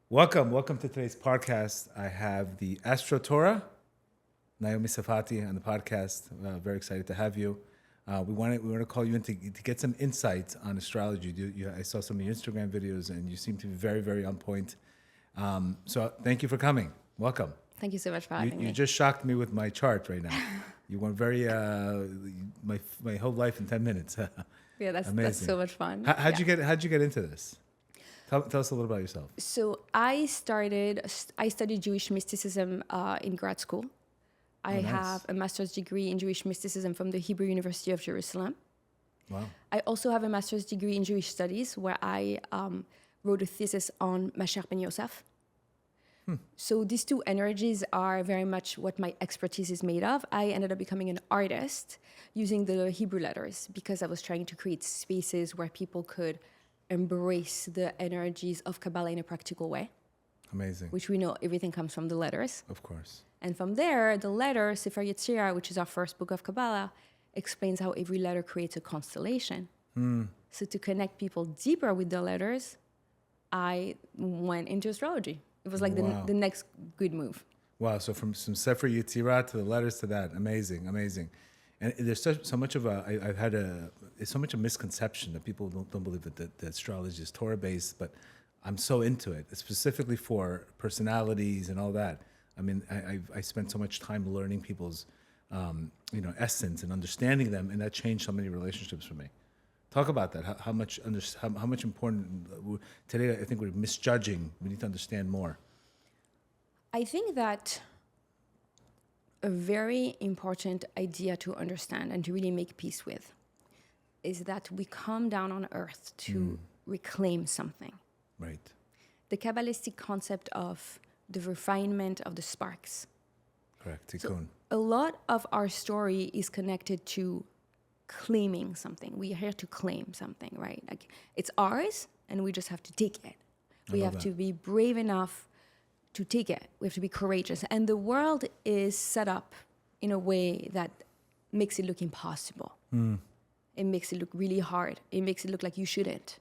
Welcome to today's podcast. I have the AstroTorah, Naomi on the podcast. Very excited to have you. We want to call you in to get some insights on astrology. I saw some of your Instagram videos, and you seem to be very, very on point. So thank you for coming. Welcome. Thank you so much for having me. You just shocked me with my chart right now. You went very my whole life in 10 minutes. Yeah, that's so much fun. How'd you get into this? Tell us a little about yourself. So I studied Jewish mysticism in grad school. I have a master's degree in Jewish mysticism from the Hebrew University of Jerusalem. Wow. I also have a master's degree in Jewish studies where I wrote a thesis on Mashiach ben Yosef. So these two energies are very much what my expertise is made of. I ended up becoming an artist using the Hebrew letters because I was trying to create spaces where people could embrace the energies of Kabbalah in a practical way. Amazing. Which we know everything comes from the letters. Of course. And from there, the letter, Sefer Yetzirah, which is our first book of Kabbalah, explains how every letter creates a constellation. So to connect people deeper with the letters, I went into astrology. It was like the next good move. Wow. So from some Sefer Yetzirah to the letters to that. Amazing. And there's so much of it's so much a misconception that people don't believe that the astrology is Torah based, but I'm so into it, specifically for personalities and all that. I mean, I spent so much time learning people's, essence and understanding them, and that changed so many relationships for me. Talk about that. How much important today? I think we're misjudging. We need to understand more. I think that a very important idea to understand and to really make peace with is that we come down on earth to reclaim something. Right. The Kabbalistic concept of the refinement of the sparks. Correct. Tikkun. So a lot of our story is connected to claiming something. We are here to claim something, right? Like it's ours and we just have to take it. We have to be brave enough to take it. We have to be courageous. And the world is set up in a way that makes it look impossible. It makes it look really hard. It makes it look like you shouldn't.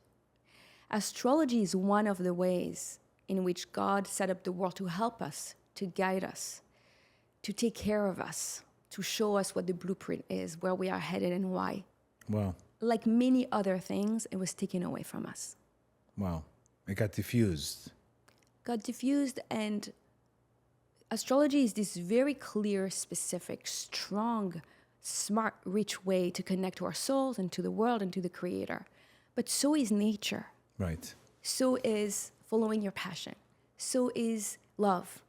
Astrology is one of the ways in which God set up the world to help us, to guide us, to take care of us, to show us what the blueprint is, where we are headed and why. Wow. Like many other things, it was taken away from us. Wow. It got diffused. And astrology is this very clear, specific, strong, smart, rich way to connect to our souls and to the world and to the Creator. But so is nature. Right. So is following your passion. So is love.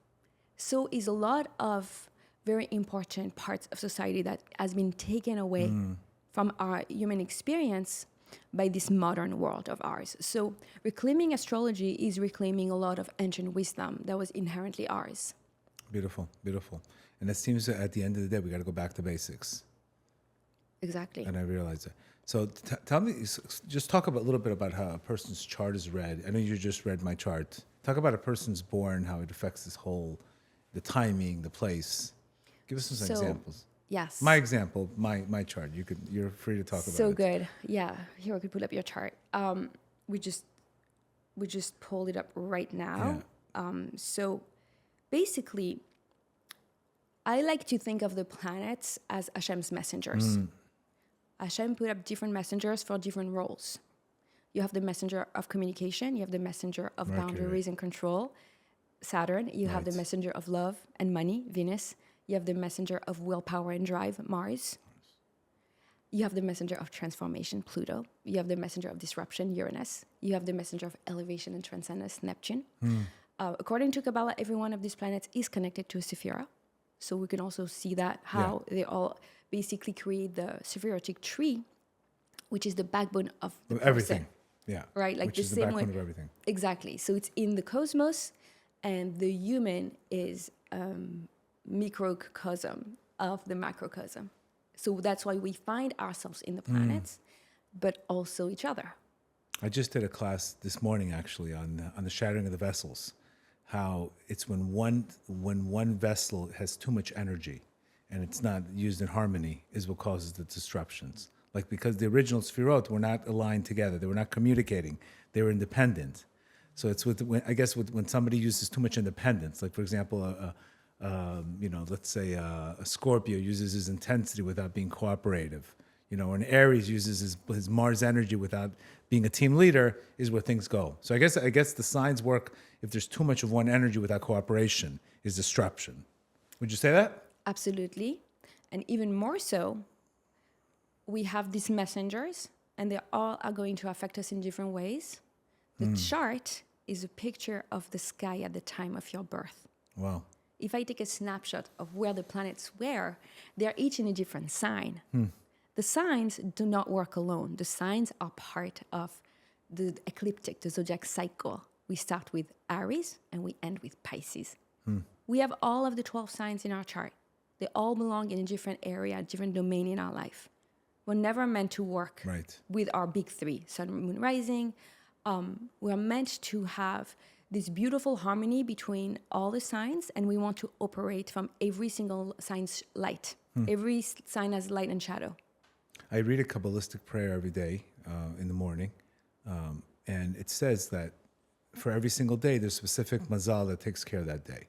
So is a lot of very important parts of society that has been taken away from our human experience by this modern world of ours. So reclaiming astrology is reclaiming a lot of ancient wisdom that was inherently ours. Beautiful. And it seems that at the end of the day, we got to go back to basics. Exactly. And I realize that. So tell me, just talk a little bit about how a person's chart is read. I know you just read my chart. Talk about a person's born, how it affects the timing, the place. Give us some examples. Yes. My example, my chart. You're free to talk about it. So good. Yeah. Here, I could pull up your chart. We just pulled it up right now. Yeah. So basically, I like to think of the planets as Hashem's messengers. Hashem put up different messengers for different roles. You have the messenger of communication. You have the messenger of boundaries and control, Saturn. You have the messenger of love and money, Venus. You have the messenger of willpower and drive, Mars. You have the messenger of transformation, Pluto. You have the messenger of disruption, Uranus. You have the messenger of elevation and transcendence, Neptune. According to Kabbalah, every one of these planets is connected to a sephira. So we can also see that, how they all basically create the sephirotic tree, which is the backbone of the everything. person. Yeah. Right? Like which the is same the backbone way. of everything. Exactly. So it's in the cosmos, and the human is microcosm of the macrocosm. So that's why we find ourselves in the planets, but also each other. I just did a class this morning, actually, on the shattering of the vessels. How it's when one vessel has too much energy, and it's not used in harmony, is what causes the disruptions. Like because the original Sphirot were not aligned together, they were not communicating, they were independent. So it's I guess when somebody uses too much independence, like for example, let's say a Scorpio uses his intensity without being cooperative. An Aries uses his Mars energy without being a team leader, is where things go. So I guess the signs work if there's too much of one energy without cooperation, is disruption. Would you say that? Absolutely. And even more so, we have these messengers, and they all are going to affect us in different ways. The chart is a picture of the sky at the time of your birth. Wow. If I take a snapshot of where the planets were, they're each in a different sign. The signs do not work alone. The signs are part of the ecliptic, the zodiac cycle. We start with Aries and we end with Pisces. We have all of the 12 signs in our chart. They all belong in a different area, a different domain in our life. We're never meant to work with our big three, sun, moon, rising. We're meant to have this beautiful harmony between all the signs, and we want to operate from every single sign's light. Every sign has light and shadow. I read a Kabbalistic prayer every day in the morning, and it says that for every single day, there's specific mazal that takes care of that day.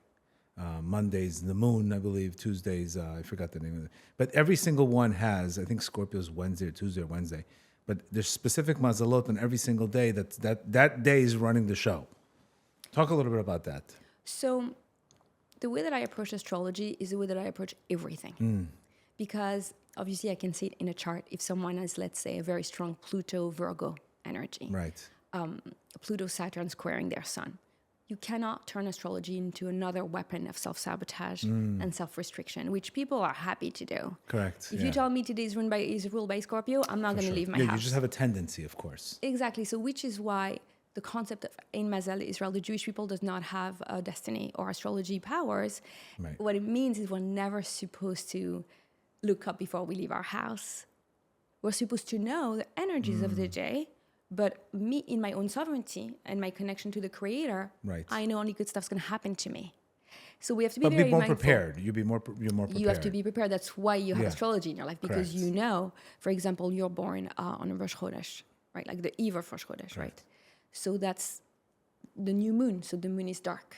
Mondays, the moon, I believe. Tuesdays, I forgot the name of it. But every single one has, I think Scorpio's Wednesday or Tuesday or Wednesday. But there's specific mazalot on every single day that day is running the show. Talk a little bit about that. So the way that I approach astrology is the way that I approach everything. Because obviously I can see it in a chart if someone has, let's say, a very strong Pluto-Virgo energy. Right. Pluto-Saturn squaring their sun. You cannot turn astrology into another weapon of self-sabotage and self-restriction, which people are happy to do. Correct. If you tell me today is ruled by Scorpio, I'm not going to leave my house. You just have a tendency, of course. Exactly. So which is why the concept of Ein Mazel Israel, the Jewish people, does not have a destiny or astrology powers. Right. What it means is we're never supposed to look up before we leave our house. We're supposed to know the energies of the day. But me, in my own sovereignty and my connection to the Creator, I know only good stuff's going to happen to me. So we have to be very mindful. Prepared. You're more prepared. You have to be prepared. That's why you have astrology in your life, because you know, for example, you're born on a Rosh Chodesh, right? Like the eve of Rosh Chodesh, right? So that's the new moon. So the moon is dark.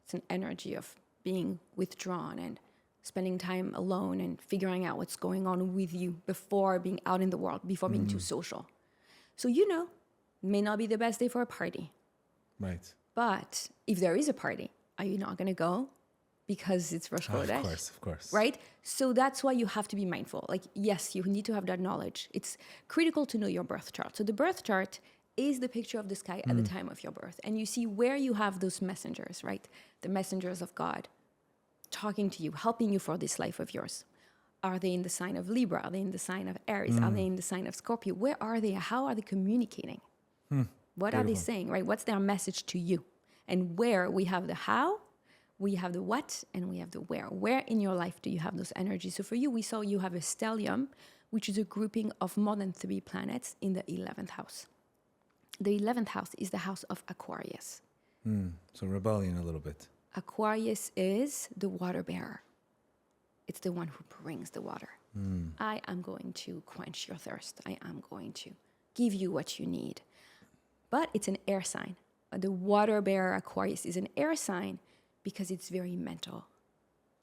It's an energy of being withdrawn and spending time alone and figuring out what's going on with you before being out in the world, before being too social. So it may not be the best day for a party. Right. But if there is a party, are you not going to go because it's Rosh Chodesh? Of course. Right? So that's why you have to be mindful. Like, yes, you need to have that knowledge. It's critical to know your birth chart. So the birth chart is the picture of the sky at the time of your birth. And you see where you have those messengers, right? The messengers of God talking to you, helping you for this life of yours. Are they in the sign of Libra? Are they in the sign of Aries? Are they in the sign of Scorpio? Where are they? How are they communicating? What are they saying, right? What's their message to you? And where we have the how, we have the what, and we have the where. Where in your life do you have those energies? So for you, we saw you have a stellium, which is a grouping of more than 3 planets in the 11th house. The 11th house is the house of Aquarius. So rebellion a little bit. Aquarius is the water bearer. It's the one who brings the water. I am going to quench your thirst. I am going to give you what you need. But it's an air sign. The water bearer Aquarius is an air sign because it's very mental.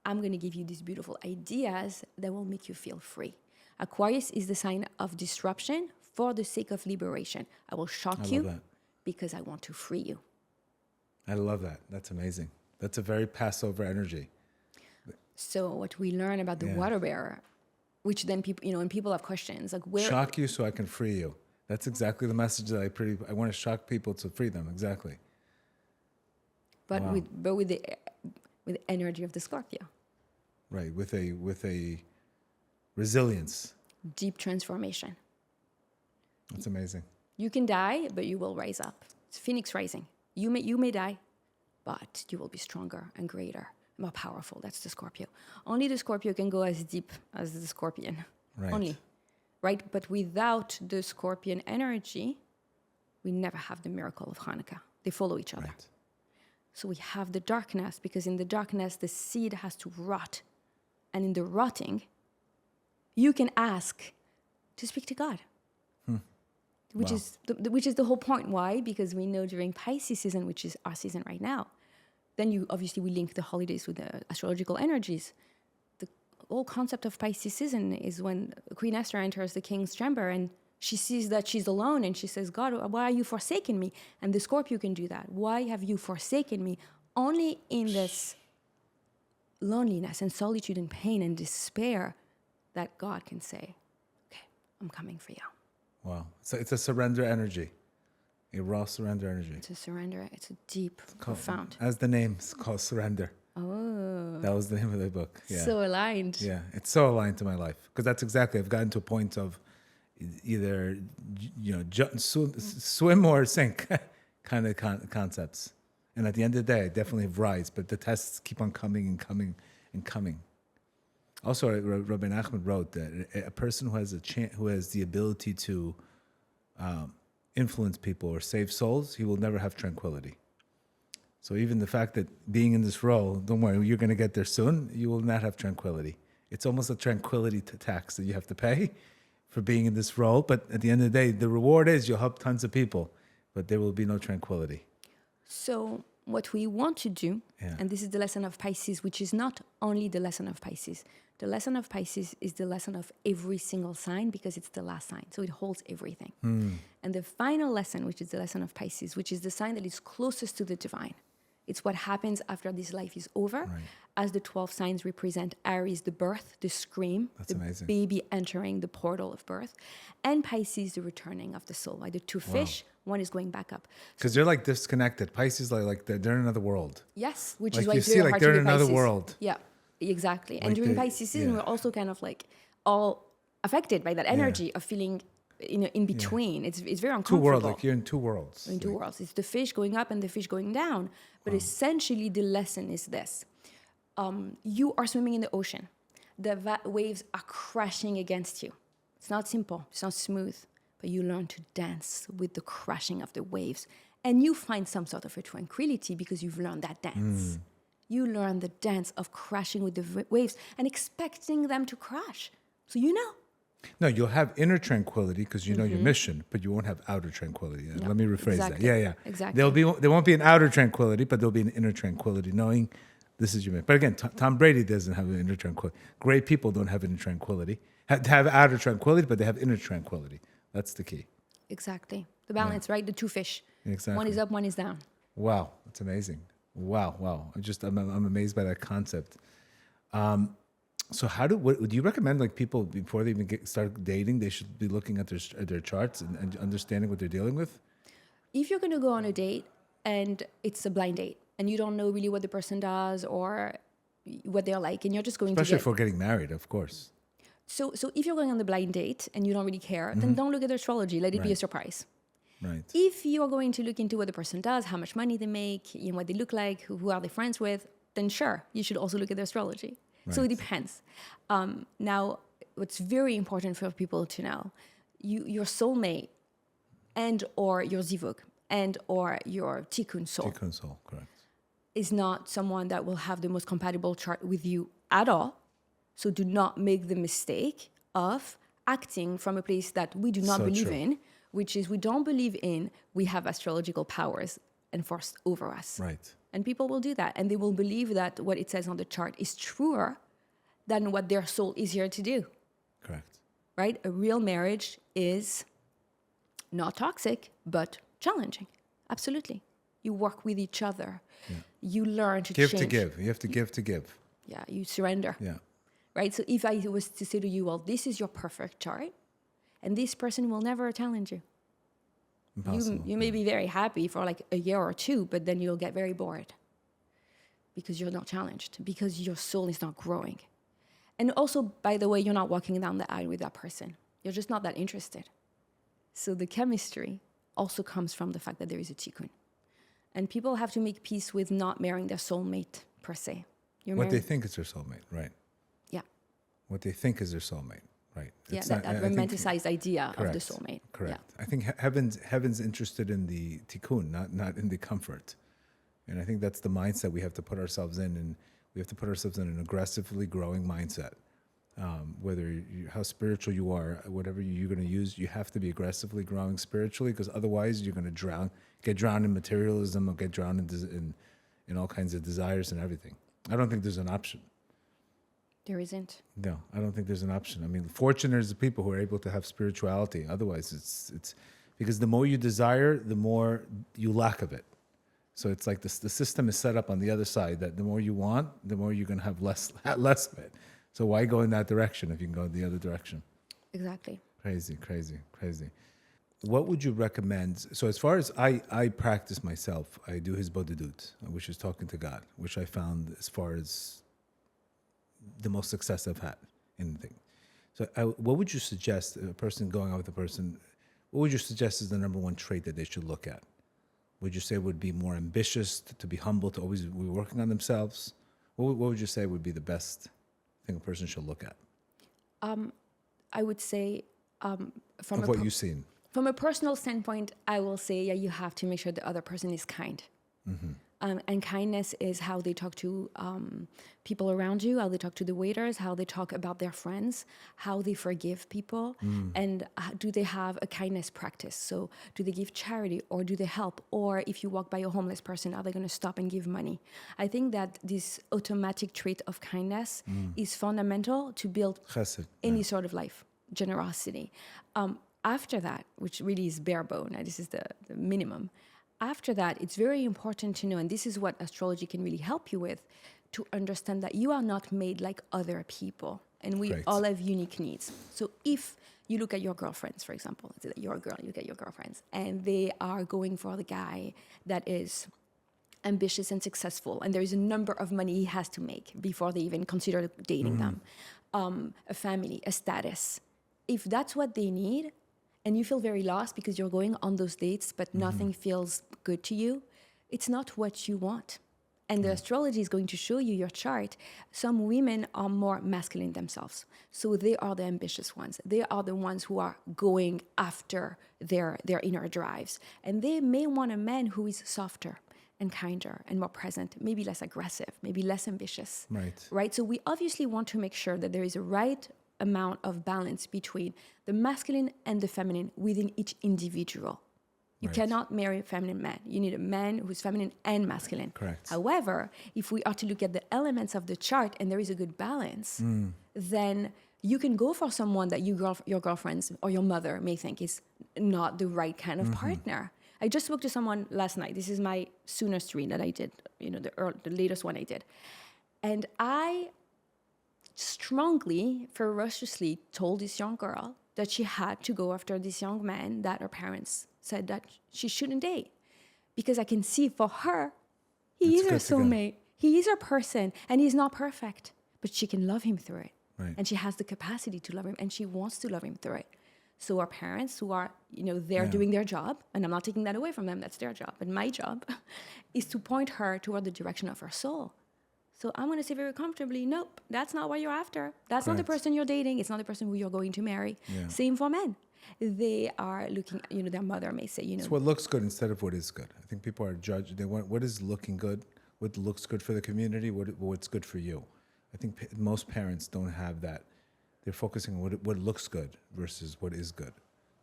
I'm going to give you these beautiful ideas that will make you feel free. Aquarius is the sign of disruption for the sake of liberation. I will shock you because I want to free you. I love that. That's amazing. That's a very Passover energy. So what we learn about the water bearer, which then people, when people have questions, like where... Shock you so I can free you. That's exactly the message that I want to shock people to free them. Exactly. But with the energy of the Scorpio. Right. With a resilience. Deep transformation. That's amazing. You can die, but you will rise up. It's Phoenix rising. You may die, but you will be stronger and greater. More powerful. That's the Scorpio. Only the Scorpio can go as deep as the Scorpion. Right. Only. Right? But without the Scorpion energy, we never have the miracle of Hanukkah. They follow each other. Right. So we have the darkness, because in the darkness, the seed has to rot. And in the rotting, you can ask to speak to God. which Wow. is which is the whole point. Why? Because we know during Pisces season, which is our season right now, then we link the holidays with the astrological energies. The whole concept of Pisces season is when Queen Esther enters the king's chamber and she sees that she's alone and she says, God, why are you forsaking me? And the Scorpio can do that. Why have you forsaken me? Only in this loneliness and solitude and pain and despair that God can say, okay, I'm coming for you. Wow. So it's a surrender energy, a raw surrender energy. It's a surrender. It's a deep, profound. As the name's called, surrender. Oh. That was the name of the book. Yeah. So aligned. Yeah, it's so aligned to my life because that's exactly. I've gotten to a point of either swim or sink kind of concepts, and at the end of the day, I definitely have rise, but the tests keep on coming and coming and coming. Also, Rabbi Nachman wrote that a person who has the ability to influence people or save souls, he will never have tranquility. So even the fact that being in this role, don't worry, you're going to get there soon, you will not have tranquility. It's almost a tranquility tax that you have to pay for being in this role. But at the end of the day, the reward is you'll help tons of people, but there will be no tranquility. So what we want to do, Yeah. and this is the lesson of Pisces, which is not only the lesson of Pisces. The lesson of Pisces is the lesson of every single sign because it's the last sign. So it holds everything. And the final lesson, which is the lesson of Pisces, which is the sign that is closest to the divine. It's what happens after this life is over. Right. As the 12 signs represent Aries, the birth, the scream, That's the amazing. baby entering the portal of birth, and Pisces, the returning of the soul. Like the two fish, one is going back up. Because they're like disconnected. Pisces, like they're in another world. Yes, which Like is why you it's see, very like hard they're to in be another Pisces. world. Yeah, exactly. And Like during the- Pisces season, yeah. we're also kind of like all affected by that energy of feeling, in between. It's very Two uncomfortable. worlds, like you're in two worlds. In two worlds. It's the fish going up and the fish going down. But essentially, the lesson is this. You are swimming in the ocean. The waves are crashing against you. It's not simple. It's not smooth. But you learn to dance with the crashing of the waves. And you find some sort of a tranquility because you've learned that dance. You learn the dance of crashing with the waves and expecting them to crash. So you know. No, you'll have inner tranquility because you know your mission, but you won't have outer tranquility. No, Let me rephrase exactly. that. Yeah. Exactly. There won't be an outer tranquility, but there'll be an inner tranquility, knowing this is your mission. But again, Tom Brady doesn't have an inner tranquility. Great people don't have inner tranquility. Have outer tranquility, but they have inner tranquility. That's the key. Exactly. The balance, right? The two fish. Exactly. One is up, one is down. Wow, that's amazing. Wow. I'm amazed by that concept. So what do you recommend, like people before they even start dating, they should be looking at their charts and understanding what they're dealing with? If you're going to go on a date and it's a blind date and you don't know really what the person does or what they're like and you're just going Especially to if we're getting married, of course. So if you're going on the blind date and you don't really care, then don't look at astrology. Let it be a Right. surprise. Right. If you are going to look into what the person does, how much money they make, what they look like, who are they friends with, then sure, you should also look at the astrology. So it Right. depends. Now, what's very important for people to know, your soulmate and or your zivug and or your tikkun soul Tikkun soul, correct. is not someone that will have the most compatible chart with you at all. So do not make the mistake of acting from a place that we do not So believe true. in, which is we don't believe in we have astrological powers enforced over us. Right. And people will do that. And they will believe that what it says on the chart is truer than what their soul is here to do, Correct. right? A real marriage is not toxic, but challenging. Absolutely. You work with each other. Yeah. You learn to Give change. to give. You have to give to give. Yeah, you surrender. Yeah. Right? So if I was to say to you, well, this is your perfect chart, and this person will never challenge you. Impossible. You may be very happy for like a year or two, but then you'll get very bored because you're not challenged, because your soul is not growing. And also, by the way, you're not walking down the aisle with that person. You're just not that interested. So the chemistry also comes from the fact that there is a tikkun. And people have to make peace with not marrying their soulmate per se. What they think is their soulmate, right? Yeah. What they think is their soulmate, right? Yeah, It's that not- I think- romanticized idea of the Correct. soulmate. Correct. I think heaven's interested in the tikkun, not in the comfort. And I think that's the mindset we have to put ourselves in, and we have to put ourselves in an aggressively growing mindset How spiritual you are, whatever you're going to use, you have to be aggressively growing spiritually, because otherwise you're going to get drowned in materialism, or get drowned in all kinds of desires and everything. I don't think there's an option. There isn't. No, I don't think there's an option. I mean, fortunate is the people who are able to have spirituality. Otherwise, it's because the more you desire, the more you lack of it. So it's like the system is set up on the other side, that the more you want, the more you're going to have less of it. So why go in that direction if you can go in the other direction? Exactly. Crazy. What would you recommend? So as far as I practice myself, I do his bodhidut, which is talking to God, which I found as far as the most success I've had in the thing. So what would you suggest a person going out with a person, what would you suggest is the number one trait that they should look at? Would you say it would be more ambitious, to be humble, to always be working on themselves? What would you say would be the best thing a person should look at? I would say from what you've seen. From a personal standpoint, I will say, you have to make sure the other person is kind. Mm-hmm. And kindness is how they talk to people around you, how they talk to the waiters, how they talk about their friends, how they forgive people, and do they have a kindness practice? So do they give charity, or do they help? Or if you walk by a homeless person, are they going to stop and give money? I think that this automatic trait of kindness is fundamental to build Chesed, any sort of life, generosity. After that, which really is bare bone, this is the minimum. After that, it's very important to know, and this is what astrology can really help you with, to understand that you are not made like other people, and we all have unique needs. So if you look at your girlfriends, for example, you're a girl, you look at your girlfriends, and they are going for the guy that is ambitious and successful, and there is a number of money he has to make before they even consider dating them, a family, a status. If that's what they need, and you feel very lost because you're going on those dates, but nothing feels good to you, it's not what you want. And the astrology is going to show you your chart. Some women are more masculine themselves. So they are the ambitious ones. They are the ones who are going after their inner drives. And they may want a man who is softer and kinder and more present, maybe less aggressive, maybe less ambitious. Right? So we obviously want to make sure that there is a right amount of balance between the masculine and the feminine within each individual. You cannot marry a feminine man. You need a man who's feminine and masculine. Correct. However, if we are to look at the elements of the chart and there is a good balance, then you can go for someone that your girlfriends or your mother may think is not the right kind of partner. I just spoke to someone last night. This is my soonest read that I did, the latest one I did. And I strongly, ferociously told this young girl that she had to go after this young man that her parents said that she shouldn't date. Because I can see for her, he is her soulmate. He is her person, and he's not perfect. But she can love him through it. And she has the capacity to love him, and she wants to love him through it. So our parents who are, they're doing their job, and I'm not taking that away from them, that's their job. But my job is to point her toward the direction of her soul. So I'm going to say very comfortably, nope, that's not what you're after. That's not the person you're dating. It's not the person who you're going to marry. Same for men. They are looking, their mother may say, It's what looks good instead of what is good. I think people are judged. They want what is looking good, what looks good for the community, what's good for you. I think most parents don't have that. They're focusing on what looks good versus what is good.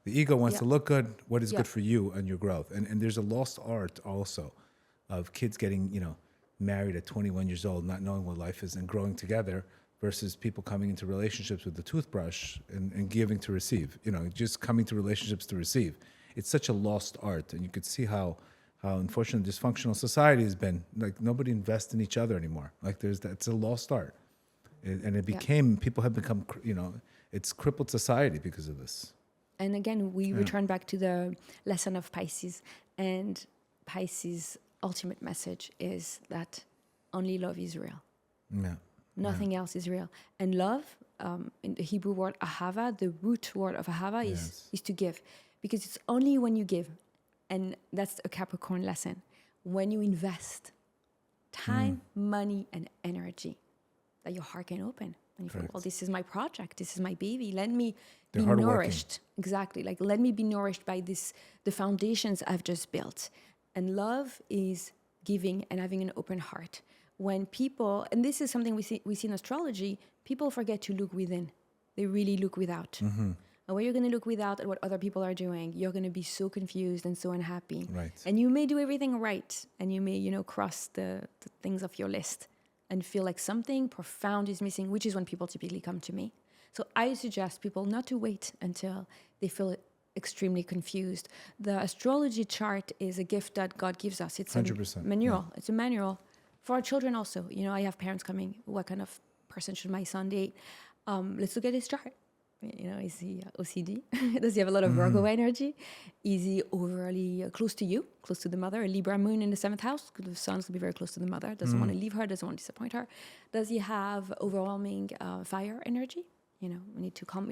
The ego wants to look good, what is good for you and your growth. And there's a lost art also of kids getting, married at 21 years old, not knowing what life is and growing together, versus people coming into relationships with the toothbrush and giving to receive, just coming to relationships to receive. It's such a lost art. And you could see how unfortunately dysfunctional society has been. Like nobody invests in each other anymore. Like it's a lost art. And it became, people have become, it's crippled society because of this. And again, we return back to the lesson of Pisces. And Pisces' ultimate message is that only love is real. Nothing else is real. And love, in the Hebrew word ahava, the root word of ahava is to give. Because it's only when you give, and that's a Capricorn lesson, when you invest time, money, and energy, that your heart can open. And you feel, well, this is my project. This is my baby. Let me be nourished. Exactly. Like, let me be nourished by the foundations I've just built. And love is giving and having an open heart. when people, and this is something we see in astrology, people forget to look within. They really look without. And when you're going to look without at what other people are doing, you're going to be so confused and so unhappy. Right. And you may do everything right, and you may, cross the things off your list and feel like something profound is missing, which is when people typically come to me. So I suggest people not to wait until they feel extremely confused. The astrology chart is a gift that God gives us. It's 100%, a manual. Yeah. It's a manual for our children also. I have parents coming, what kind of person should my son date? Let's look at his chart. Is he OCD? Does he have a lot of Virgo energy? Is he overly close to you, close to the mother? A Libra moon in the 7th house, because the son's will be very close to the mother, doesn't want to leave her, doesn't want to disappoint her. Does he have overwhelming fire energy? We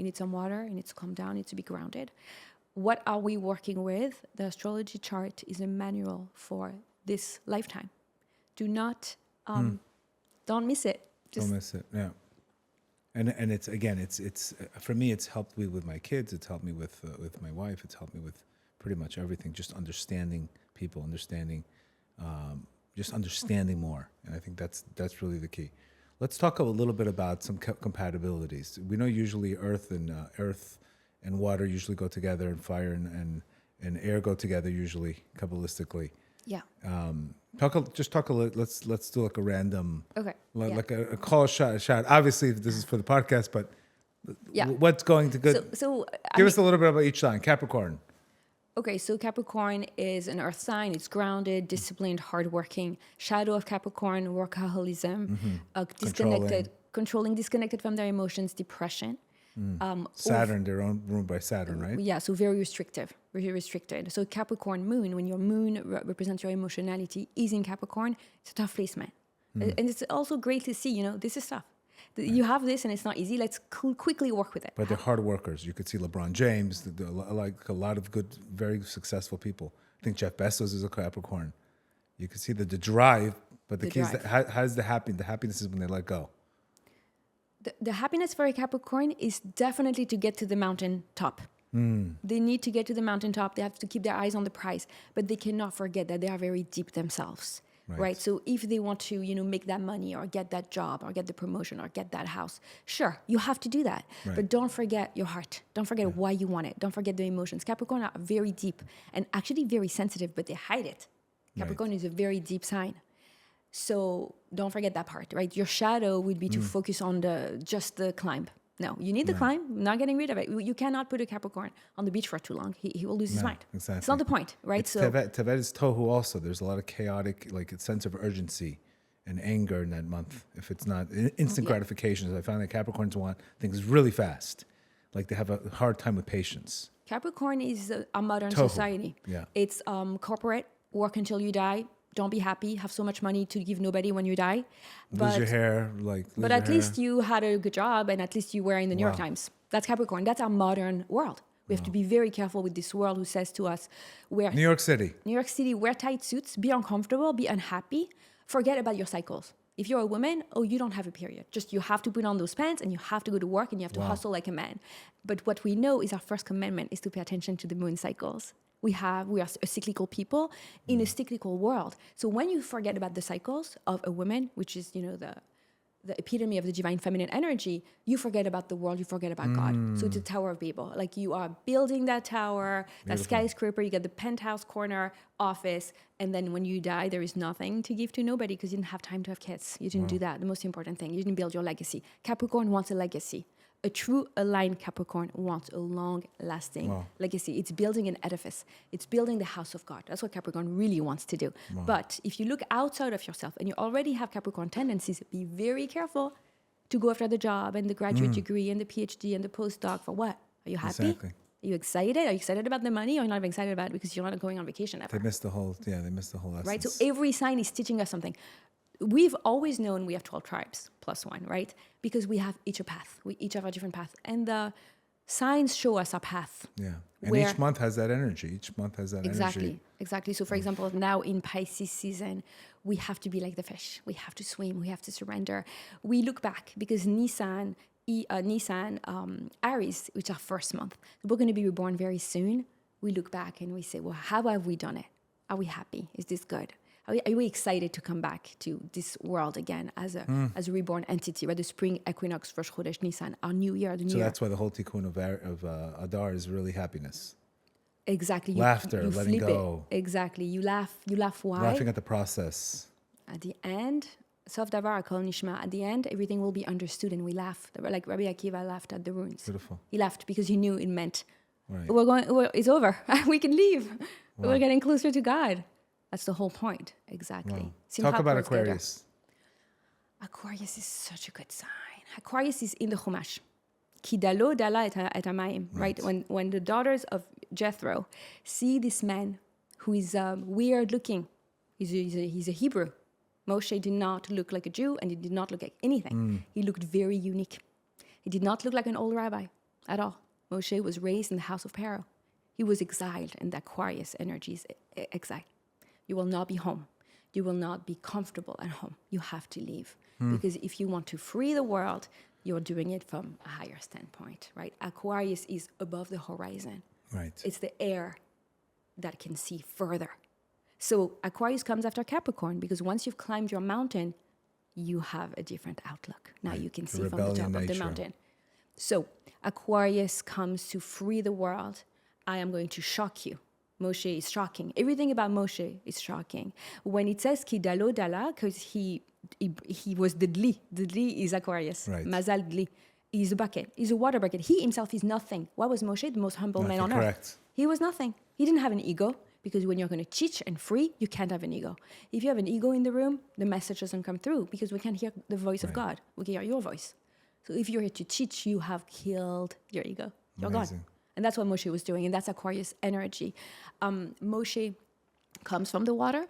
need some water, he needs to calm down, he needs to be grounded. What are we working with? The astrology chart is a manual for this lifetime. Do not, don't miss it. Don't miss it, yeah. And it's again, it's for me, it's helped me with my kids. It's helped me with my wife. It's helped me with pretty much everything. Just understanding people, just understanding more. And I think that's really the key. Let's talk a little bit about some compatibilities. We know usually earth and water usually go together, and fire and air go together usually kabbalistically. Yeah. Let's do like a random, okay. like a call shot. Obviously, this is for the podcast, but yeah. What's going to good? So give us a little bit about each sign. Capricorn. Okay, so Capricorn is an earth sign. It's grounded, disciplined, hardworking. Shadow of Capricorn, workaholism, controlling, disconnected from their emotions, depression. Saturn, they're ruled by Saturn, right? Yeah, so very restricted. So Capricorn moon, when your moon represents your emotionality, is in Capricorn, it's a tough placement. And it's also great to see, this is tough. You have this and it's not easy. Let's quickly work with it. But they're hard workers. You could see LeBron James, like a lot of good, very successful people. I think Jeff Bezos is a Capricorn. You could see the drive, but the key is how's the happiness? The happiness is when they let go. The happiness for a Capricorn is definitely to get to the mountain top. They need to get to the mountain top. They have to keep their eyes on the prize, but they cannot forget that they are very deep themselves. Right. So if they want to, make that money or get that job or get the promotion or get that house, sure, you have to do that. Right. But don't forget your heart. Don't forget why you want it. Don't forget the emotions. Capricorn are very deep and actually very sensitive, but they hide it. Capricorn is a very deep sign. So don't forget that part, right? Your shadow would be to focus on just the climb. No, you need the climb, not getting rid of it. You cannot put a Capricorn on the beach for too long. He will lose his mind. Exactly. It's not the point, right? It's Tevet is Tohu also. There's a lot of chaotic, like a sense of urgency and anger in that month. If it's not instant gratifications, I find that Capricorns want things really fast. Like they have a hard time with patience. Capricorn is a modern Tohu. society. Yeah. It's corporate, work until you die. Don't be happy, have so much money to give nobody when you die. Lose your hair, but at least you had a good job and at least you were in the New York Times. That's Capricorn. That's our modern world. We have to be very careful with this world who says to us, New York City, wear tight suits, be uncomfortable, be unhappy, forget about your cycles. If you're a woman, you don't have a period. Just you have to put on those pants and you have to go to work and you have to hustle like a man. But what we know is our first commandment is to pay attention to the moon cycles. We are a cyclical people in a cyclical world. So when you forget about the cycles of a woman, which is, the epitome of the divine feminine energy, you forget about the world, you forget about God. So it's a Tower of Babel. Like you are building that tower, that skyscraper, you get the penthouse corner office, and then when you die, there is nothing to give to nobody because you didn't have time to have kids. You didn't do that. The most important thing, you didn't build your legacy. Capricorn wants a legacy. A true aligned Capricorn wants a long-lasting legacy. It's building an edifice. It's building the house of God. That's what Capricorn really wants to do. But if you look outside of yourself and you already have Capricorn tendencies, be very careful to go after the job and the graduate degree and the PhD and the postdoc for what? Are you happy? Exactly. Are you excited? Are you excited about the money or you're not even excited about it because you're not going on vacation ever? They missed the whole essence. Right? So every sign is teaching us something. We've always known we have 12 tribes plus one, right? Because we have each a path. We each have a different path. And the signs show us our path. Yeah. And each month has that energy. Exactly. So for example, now in Pisces season, we have to be like the fish. We have to swim. We have to surrender. We look back because Nisan, Aries, which are first month, we're going to be reborn very soon. We look back and we say, well, how have we done it? Are we happy? Is this good? Are we excited to come back to this world again as a reborn entity, right? The spring equinox, Rosh Chodesh Nisan, our new year, the new So year. that's why the whole tikkun of Adar is really happiness. Exactly. Laughter, you letting flip go. it. Exactly. You laugh. Why? Laughing at the process. At the end, Sof Davar Kol Nishma, at the end, everything will be understood and we laugh. Like Rabbi Akiva laughed at the ruins. Beautiful. He laughed because he knew it meant Right. it's over. We can leave. Wow. We're getting closer to God. That's the whole point. Exactly. Wow. Talk about Aquarius. Aquarius is such a good sign. Aquarius is in the Chumash. Kidalo dala et hamayim. Right? When the daughters of Jethro see this man who is weird looking, he's a Hebrew. Moshe did not look like a Jew and he did not look like anything. He looked very unique. He did not look like an old rabbi at all. Moshe was raised in the house of Pharaoh. He was exiled, and the Aquarius energy is exile. You will not be home. You will not be comfortable at home. You have to leave. Because if you want to free the world, you're doing it from a higher standpoint, right? Aquarius is above the horizon. Right. It's the air that can see further. So Aquarius comes after Capricorn because once you've climbed your mountain, you have a different outlook. Now you can see from the top of the mountain. So Aquarius comes to free the world. I am going to shock you. Moshe is shocking. Everything about Moshe is shocking. When it says Kidalo Dala, because he was the Dli. The Dli is Aquarius. Right. Mazal Dli. He's a bucket. He's a water bucket. He himself is nothing. Why was Moshe the most humble man on earth? He was nothing. He didn't have an ego. Because when you're going to teach and free, you can't have an ego. If you have an ego in the room, the message doesn't come through because we can't hear the voice of God. We can hear your voice. So if you're here to teach, you have killed your ego. You're Amazing. gone. And that's what Moshe was doing. And that's Aquarius energy. Moshe comes from the water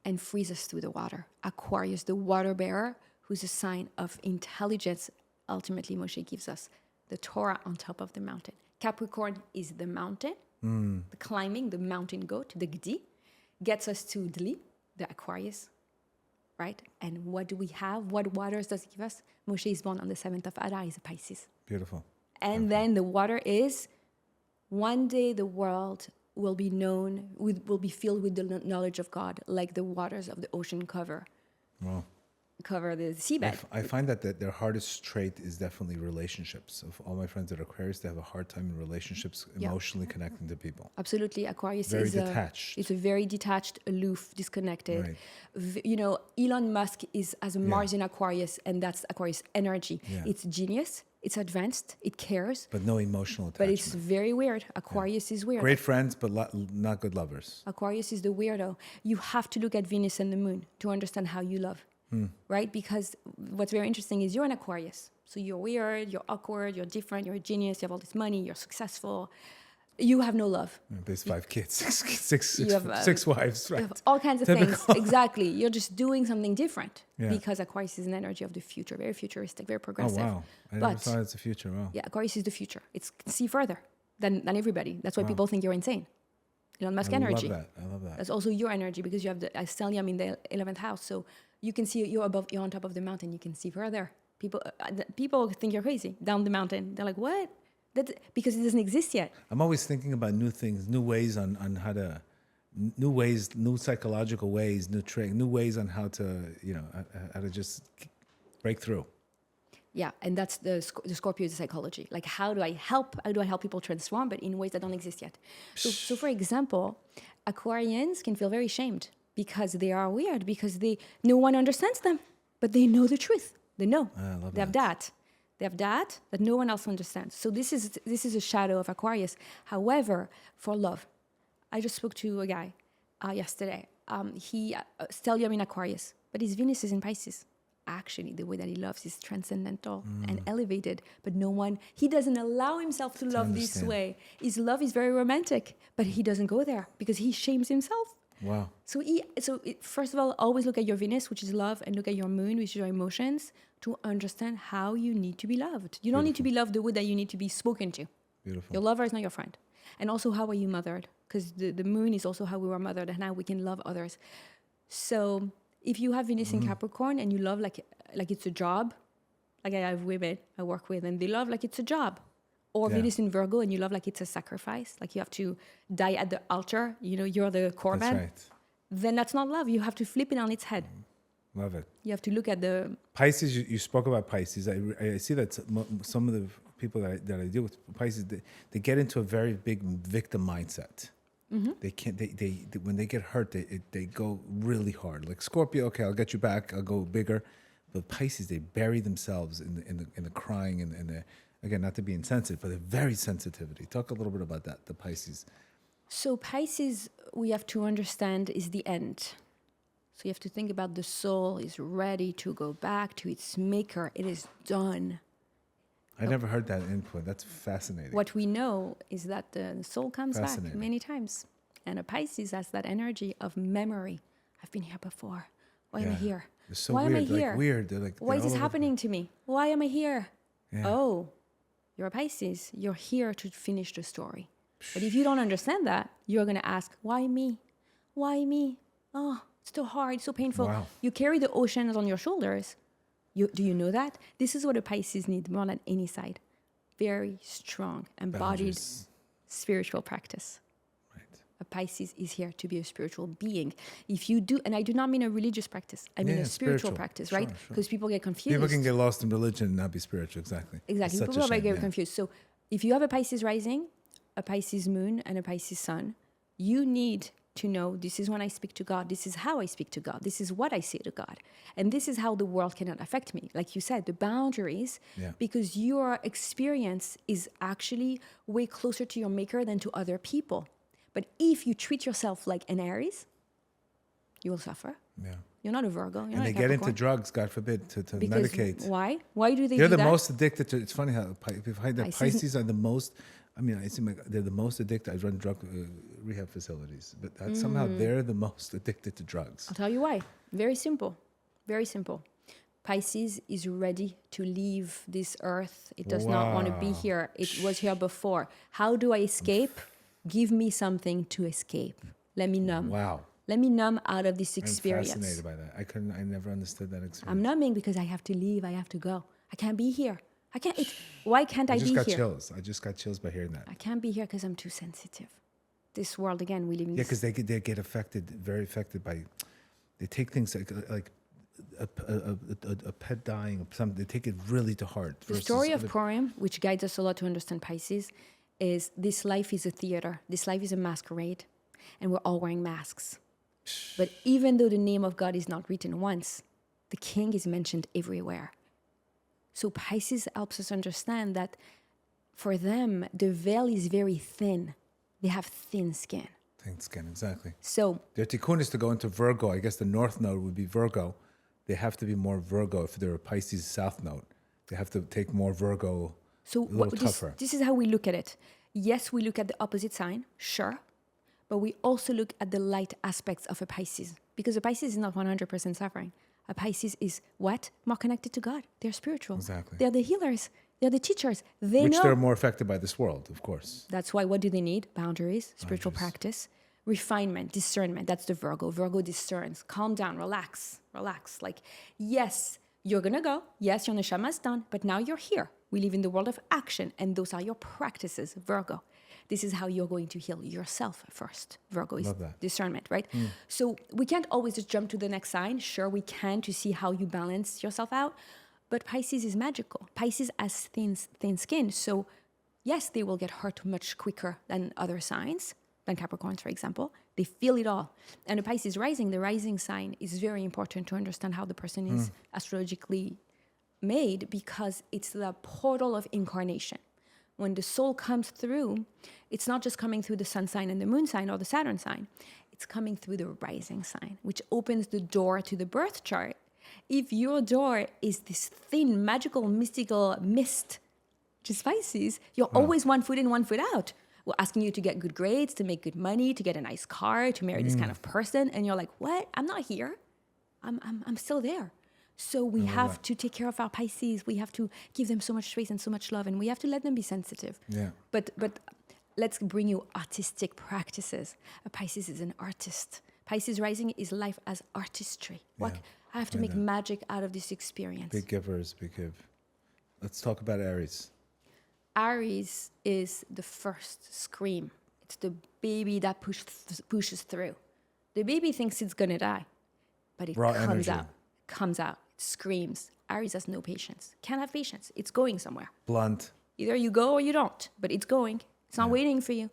and frees us through the water. Aquarius, the water bearer, who's a sign of intelligence. Ultimately, Moshe gives us the Torah on top of the mountain. Capricorn is the mountain. The climbing, the mountain goat, the Gdi, gets us to Dli, the Aquarius, right? And what do we have? What waters does it give us? Moshe is born on the 7th of Adar, he's a Pisces. Beautiful. And then the water is, one day the world will be known, will be filled with the knowledge of God, like the waters of the ocean cover the seabed. I find that their hardest trait is definitely relationships. Of all my friends that are Aquarius, they have a hard time in relationships, emotionally connecting to people. Absolutely. Aquarius very is detached. It's a very detached, aloof, disconnected. Right. Elon Musk has a Mars in Aquarius, and that's Aquarius energy. Yeah. It's genius. It's advanced. It cares. But no emotional attachment. But it's very weird. Aquarius is weird. Great friends, but not good lovers. Aquarius is the weirdo. You have to look at Venus and the moon to understand how you love. Right? Because what's very interesting is you're an Aquarius. So you're weird, you're awkward, you're different, you're a genius, you have all this money, you're successful. You have no love. There's 5 kids, six wives, right? You have all kinds of things. Exactly. You're just doing something different because Aquarius is an energy of the future, very futuristic, very progressive. Oh, wow. I never thought it's the future. Wow. Yeah, Aquarius is the future. It's see further than everybody. That's why people think you're insane. Elon Musk energy. I love that. That's also your energy because you have the stellium in the 11th house. So you can see you're on top of the mountain. You can see further. People think you're crazy down the mountain. They're like, what? Because it doesn't exist yet. I'm always thinking about new things, new ways on how to, new psychological ways, new ways on how to, how to just break through. Yeah, and that's the Scorpio is the psychology. Like, how do I help people transform, but in ways that don't exist yet? So for example, Aquarians can feel very shamed because they are weird, because no one understands them, but they know the truth. They know. They have that. They have that no one else understands. So this is a shadow of Aquarius. However, for love, I just spoke to a guy yesterday. He stellium in Aquarius, but his Venus is in Pisces. Actually, the way that he loves is transcendental and elevated, but he doesn't allow himself to love this way. His love is very romantic, but he doesn't go there because he shames himself. Wow. So first of all, always look at your Venus, which is love, and look at your moon, which is your emotions, to understand how you need to be loved. You don't need to be loved the way that you need to be spoken to. Beautiful. Your lover is not your friend. And also, how are you mothered? Because the moon is also how we were mothered, and how we can love others. So if you have Venus in Capricorn and you love like it's a job, like I have women I work with, and they love like it's a job. Or Venus in Virgo and you love like it's a sacrifice, like you have to die at the altar, you're the korban. That's right. then that's not love. You have to flip it on its head. Love it. You have to look at the Pisces, you spoke about Pisces. I see that some of the people that I deal with, Pisces, they get into a very big victim mindset. They can't. They when they get hurt, they go really hard. Like Scorpio, okay, I'll get you back. I'll go bigger. But Pisces, they bury themselves in the crying and the, again, not to be insensitive, but they're very sensitivity. Talk a little bit about that. The Pisces. So Pisces, we have to understand, is the end. So you have to think about the soul is ready to go back to its maker. It is done. I never heard that input. That's fascinating. What we know is that the soul comes back many times. And a Pisces has that energy of memory. I've been here before. Why am I here? They're so Why weird. am I here? Like weird. They're like, why is this happening to me? Why am I here? Yeah. Oh, you're a Pisces. You're here to finish the story. But if you don't understand that, you're going to ask, why me? Why me? Oh, it's too hard, it's so painful. Wow. You carry the oceans on your shoulders. Do you know that? This is what a Pisces needs more than any side. Very strong, embodied spiritual practice. Right. A Pisces is here to be a spiritual being. If you do, and I do not mean a religious practice, I mean a spiritual practice, right? Because people get confused. People can get lost in religion and not be spiritual, exactly. Exactly, people get confused. So if you have a Pisces rising, a Pisces moon, and a Pisces sun, you need to know, this is when I speak to God, this is how I speak to God, this is what I say to God, and this is how the world cannot affect me. Like you said, the boundaries, because your experience is actually way closer to your maker than to other people. But if you treat yourself like an Aries, you will suffer. Yeah. You're not a Virgo. You're and they get into drugs, God forbid, to medicate. Why? Why do they They're do the that? most addicted to, it's funny how Pisces are the most, I mean, I seem like they're the most addicted. I run drug rehab facilities, but somehow they're the most addicted to drugs. I'll tell you why. Very simple. Very simple. Pisces is ready to leave this earth. It does not want to be here. It was here before. How do I escape? Give me something to escape. Let me numb. Wow. Let me numb out of this experience. I'm fascinated by that. I never understood that experience. I'm numbing because I have to leave. I have to go. I can't be here. I can't. Why can't I be here? I just got chills by hearing that. I can't be here because I'm too sensitive. This world, again, we live in. Yeah, because they get affected, very affected by. They take things like a pet dying, something. They take it really to heart. The story of Purim, which guides us a lot to understand Pisces, is this life is a theater. This life is a masquerade, and we're all wearing masks. But even though the name of God is not written once, the King is mentioned everywhere. So Pisces helps us understand that for them, the veil is very thin. They have thin skin. Thin skin, exactly. So their tikkun is to go into Virgo. I guess the North Node would be Virgo. They have to be more Virgo. If they're a Pisces South Node, they have to take more Virgo, so a little tougher. This is how we look at it. Yes, we look at the opposite sign, sure. But we also look at the light aspects of a Pisces. Because a Pisces is not 100% suffering. A Pisces is what? More connected to God. They're spiritual. Exactly. They're the healers. They're the teachers. They Which know. they're more affected by this world, of course. That's why, what do they need? Boundaries, spiritual practice, refinement, discernment. That's the Virgo. Virgo discerns. Calm down, relax. Like, yes, you're going to go. Yes, your neshama is done. But now you're here. We live in the world of action. And those are your practices, Virgo. This is how you're going to heal yourself first. Virgo is discernment, right? So we can't always just jump to the next sign. Sure, we can to see how you balance yourself out. But Pisces is magical. Pisces has thin skin. So yes, they will get hurt much quicker than other signs, than Capricorns, for example. They feel it all. And a Pisces rising, the rising sign is very important to understand how the person is astrologically made, because it's the portal of incarnation. When the soul comes through, it's not just coming through the sun sign and the moon sign or the Saturn sign. It's coming through the rising sign, which opens the door to the birth chart. If your door is this thin, magical, mystical mist, which is Pisces, you're always 1 foot in, 1 foot out. We're asking you to get good grades, to make good money, to get a nice car, to marry this kind of person. And you're like, what? I'm not here. I'm still there. So we have to take care of our Pisces. We have to give them so much space and so much love, and we have to let them be sensitive. Yeah. But let's bring you artistic practices. A Pisces is an artist. Pisces rising is life as artistry. What? I have to make magic out of this experience. Big givers, big give. Let's talk about Aries. Aries is the first scream. It's the baby that pushes through. The baby thinks it's gonna die, but it Raw comes energy. out, screams. Aries has no patience. Can't have patience. It's going somewhere. Blunt. Either you go or you don't, but it's going. It's not waiting for you.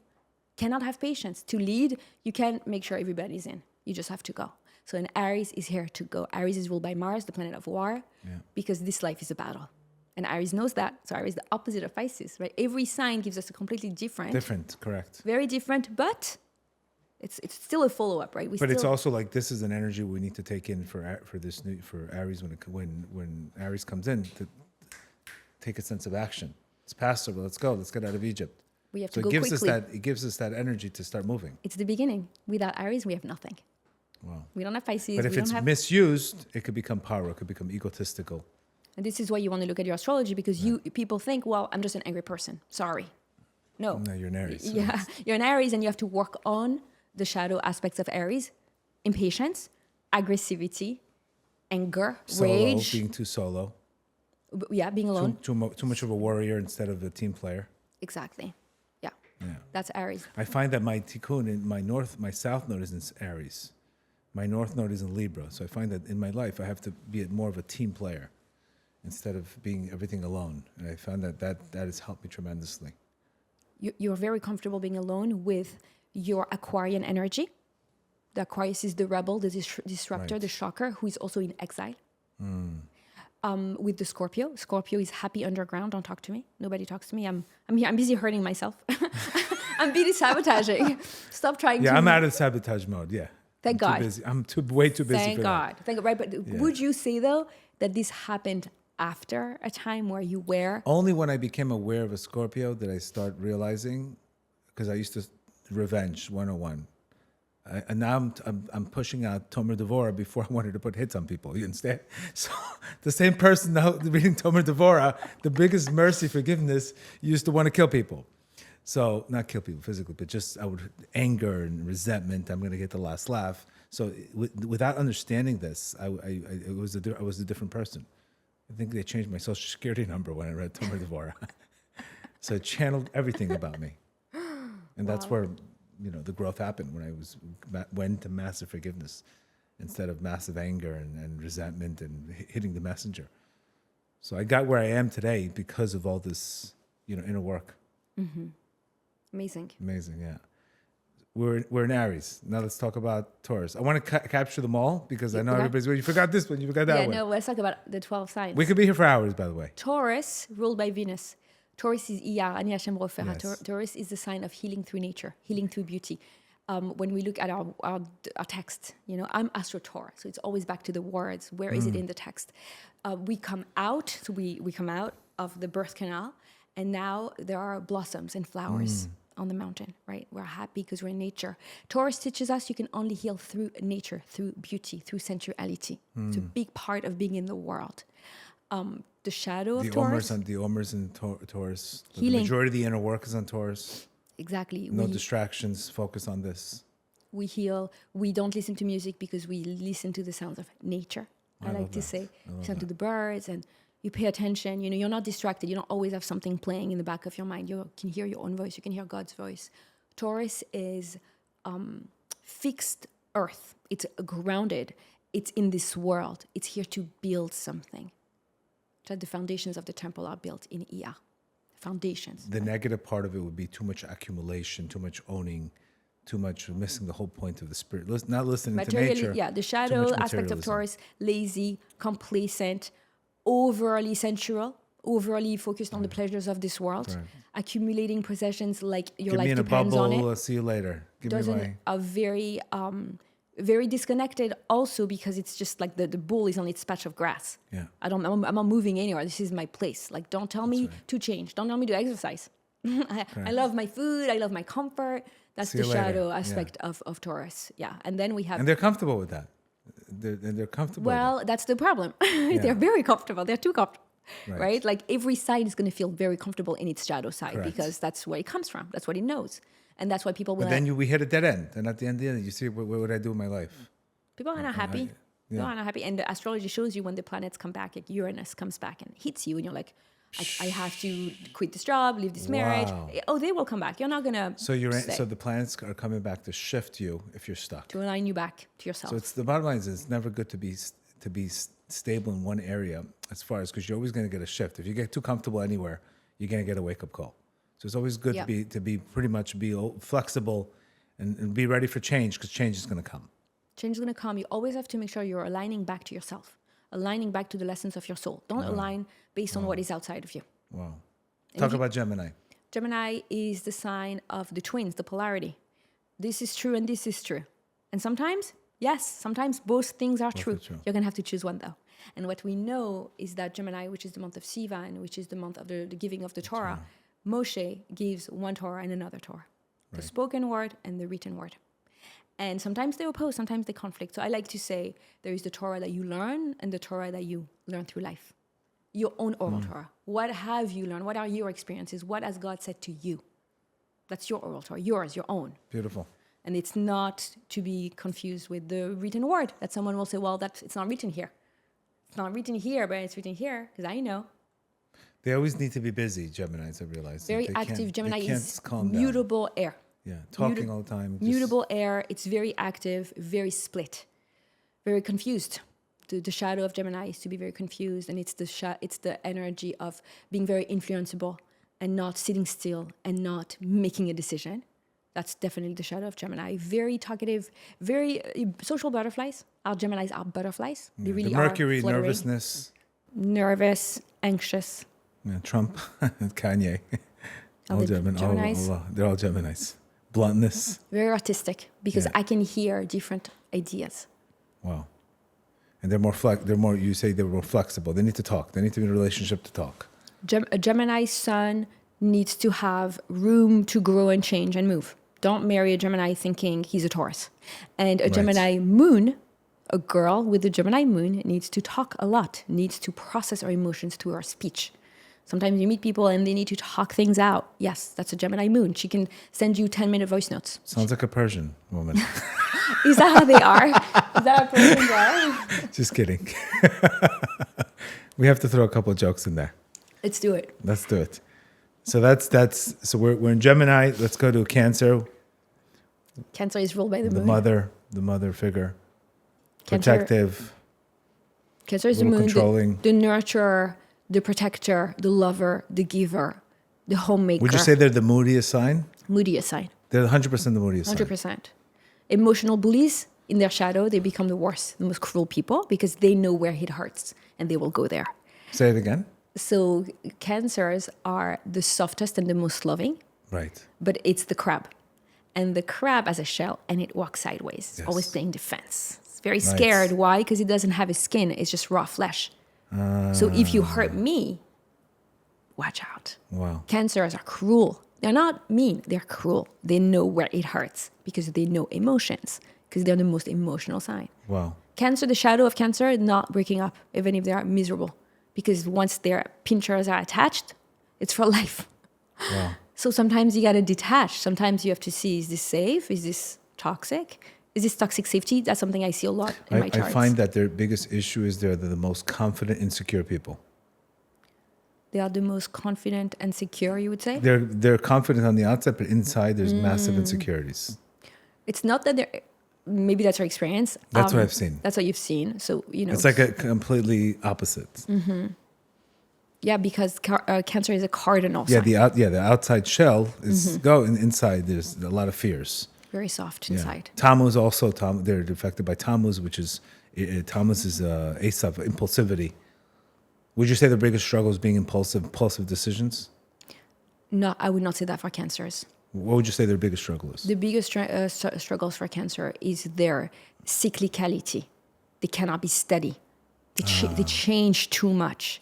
Cannot have patience. To lead, you can't make sure everybody's in. You just have to go. So an Aries is here to go. Aries is ruled by Mars, the planet of war, because this life is a battle. And Aries knows that. So Aries is the opposite of Pisces, right? Every sign gives us a completely different, Correct. very different, but it's still a follow-up, right? But it's also like this is an energy we need to take in for Aries when Aries comes in to take a sense of action. It's Passover. Let's go. Let's get out of Egypt. We have So to go quickly. It gives us that energy to start moving. It's the beginning. Without Aries, we have nothing. Wow. We don't have Pisces. But if we it's don't have... misused, it could become power. It could become egotistical. And this is why you want to look at your astrology, because people think, well, I'm just an angry person. Sorry. No. No, you're an Aries. So Yeah, you're an Aries, and you have to work on the shadow aspects of Aries: impatience, aggressivity, anger, rage. Being too solo. Yeah, being alone. Too much of a warrior instead of a team player. Exactly. Yeah. Yeah. That's Aries. I find that my tikkun in my south node is in Aries. My north node is in Libra. So I find that in my life I have to be more of a team player instead of being everything alone. And I found that has helped me tremendously. You're very comfortable being alone with your Aquarian energy. The Aquarius is the rebel, the disruptor, Right. the shocker, who is also in exile. With the Scorpio. Scorpio is happy underground. Don't talk to me. Nobody talks to me. I'm here. I'm busy hurting myself. I'm busy sabotaging. Stop trying to... Yeah, I'm out of sabotage mode. Yeah. Thank I'm God. Too busy. I'm way too busy Thank for God. that. Thank God. Right, but would you say, though, that this happened after a time where you were... Only when I became aware of a Scorpio did I start realizing, because I used to revenge 101. And now I'm pushing out Tomer Devorah before I wanted to put hits on people instead. So the same person now reading Tomer Devorah, the biggest mercy, forgiveness, used to want to kill people. So not kill people physically, but just anger and resentment. I'm going to get the last laugh. So without understanding this, I was a different person. I think they changed my social security number when I read Tomer Devorah. So it channeled everything about me, and that's where the growth happened when I went to massive forgiveness instead of massive anger and resentment and hitting the messenger. So I got where I am today because of all this, inner work. Mm-hmm. Amazing. Amazing, yeah. We're in Aries. Now let's talk about Taurus. I want to capture them all because I know everybody's going, you forgot this one, you forgot that one. Yeah, no, let's talk about the 12 signs. We could be here for hours, by the way. Taurus, ruled by Venus. Taurus is Iyar, Ani Hashem Rofera. Yes. Taurus is the sign of healing through nature, healing through beauty. When we look at our text, I'm AstroTorah, so it's always back to the words. Where is it in the text? We come out, so we come out of the birth canal, and now there are blossoms and flowers on the mountain, right? We're happy because we're in nature. Taurus teaches us you can only heal through nature, through beauty, through sensuality. It's a big part of being in the world. The shadow of Taurus. The Omers in Taurus. The Healing. majority of the inner work is on Taurus. Exactly. No distractions. Focus on this. We heal. We don't listen to music because we listen to the sounds of nature. I like to say, listen to the birds, and you pay attention. You're not distracted. You don't always have something playing in the back of your mind. You can hear your own voice. You can hear God's voice. Taurus is fixed earth. It's grounded. It's in this world. It's here to build something. The foundations of the temple are built in Iyar. Foundations. The negative part of it would be too much accumulation, too much owning, too much missing the whole point of the spirit. Not listening to nature. Yeah, the shadow aspect of Taurus, lazy, complacent, overly sensual, overly focused on the pleasures of this world, accumulating possessions like your life depends on it. Give me in a bubble, I'll see you later. Are very... very disconnected also because it's just like the bull is on its patch of grass. Yeah. I'm not moving anywhere. This is my place. Like, don't tell me to change. Don't tell me to exercise. I love my food. I love my comfort. That's the shadow aspect of Taurus. Yeah. And then we have... And they're comfortable with that. They're comfortable Well, that's the problem. They're very comfortable. They're too comfortable. Right? Like every side is going to feel very comfortable in its shadow side because that's where it comes from. That's what it knows. And that's why people will... But then we hit a dead end. And at the end of the day, you see, what would I do in my life? People are not happy. People are not happy. And the astrology shows you when the planets come back, like Uranus comes back and hits you. And you're like, I have to quit this job, leave this marriage. Wow. Oh, they will come back. You're not gonna So stay. so the planets are coming back to shift you if you're stuck. To align you back to yourself. So it's the bottom line is it's never good to be stable in one area as far as because you're always going to get a shift. If you get too comfortable anywhere, you're going to get a wake up call. So it's always good to be pretty much be flexible and be ready for change because change is going to come. Change is going to come. You always have to make sure you're aligning back to yourself, aligning back to the lessons of your soul. Don't align based on what is outside of you. Wow. Talk about Gemini. Gemini is the sign of the twins, the polarity. This is true and this is true. And sometimes, yes, sometimes both things are true. You're going to have to choose one though. And what we know is that Gemini, which is the month of Siva and which is the month of the giving of the Torah, Moshe gives one Torah and another Torah. The spoken word and the written word. And sometimes they oppose, sometimes they conflict. So I like to say there is the Torah that you learn and the Torah that you learn through life. Your own oral Torah. What have you learned? What are your experiences? What has God said to you? That's your oral Torah, yours, your own. Beautiful. And it's not to be confused with the written word that someone will say, well, it's not written here. It's not written here, but it's written here because I know. They always need to be busy, Geminis, I realize. Very active. Gemini is calm mutable air. Yeah, talking all the time. Mutable air. It's very active, very split, very confused. The shadow of Gemini is to be very confused, and it's the energy of being very influenceable and not sitting still and not making a decision. That's definitely the shadow of Gemini. Very talkative, very social butterflies. Our Geminis are butterflies. They really the Mercury, are fluttering. nervous, anxious. Yeah, Trump, Kanye. All Geminis. They're all Geminis. Bluntness. Very artistic because I can hear different ideas. Wow. And they're more, you say they're more flexible. They need to talk. They need to be in a relationship to talk. A Gemini sun needs to have room to grow and change and move. Don't marry a Gemini thinking he's a Taurus. And a Gemini moon, a girl with a Gemini moon needs to talk a lot, needs to process her emotions through her speech. Sometimes you meet people and they need to talk things out. Yes, that's a Gemini moon. She can send you 10-minute voice notes. Sounds like a Persian woman. Is that how they are? Is that how Persians are? Just kidding. We have to throw a couple of jokes in there. Let's do it. Let's do it. So so we're in Gemini. Let's go to Cancer. Cancer is ruled by the moon. The mother figure. Cancer, protective. Cancer is the moon, controlling. the nurturer, the protector, the lover, the giver, the homemaker. Would you say they're the moodiest sign? Moodiest sign. They're 100% the moodiest 100%. sign. Emotional bullies, in their shadow, they become the worst, the most cruel people because they know where it hurts and they will go there. Say it again. So Cancers are the softest and the most loving. Right. But it's the crab. And the crab has a shell and it walks sideways. It's always playing defense. It's very scared. Why? Because it doesn't have a skin. It's just raw flesh. So if you hurt me, watch out. Wow. Cancers are cruel. They're not mean. They're cruel. They know where it hurts because they know emotions because they're the most emotional sign. Wow. Cancer, the shadow of Cancer, not breaking up, even if they are miserable. Because once their pinchers are attached, it's for life. Wow. So sometimes you got to detach. Sometimes you have to see, is this safe? Is this toxic? Is this toxic safety? That's something I see a lot in my charts. I find that their biggest issue is they're the most confident, insecure people. They are the most confident and secure, you would say? They're confident on the outside, but inside there's massive insecurities. It's not that they're... Maybe that's your experience. That's what I've seen. That's what you've seen. So, It's like a completely opposite. Mm-hmm. Yeah, because Cancer is a cardinal Yeah, sign. the outside shell is and inside there's a lot of fears. Very soft inside. Tammuz also, they're affected by Tammuz, which is, Tammuz is ace of impulsivity. Would you say the biggest struggle is being impulsive decisions? No, I would not say that for Cancers. What would you say their biggest struggle is? The biggest struggles for Cancer is their cyclicality. They cannot be steady. They change too much.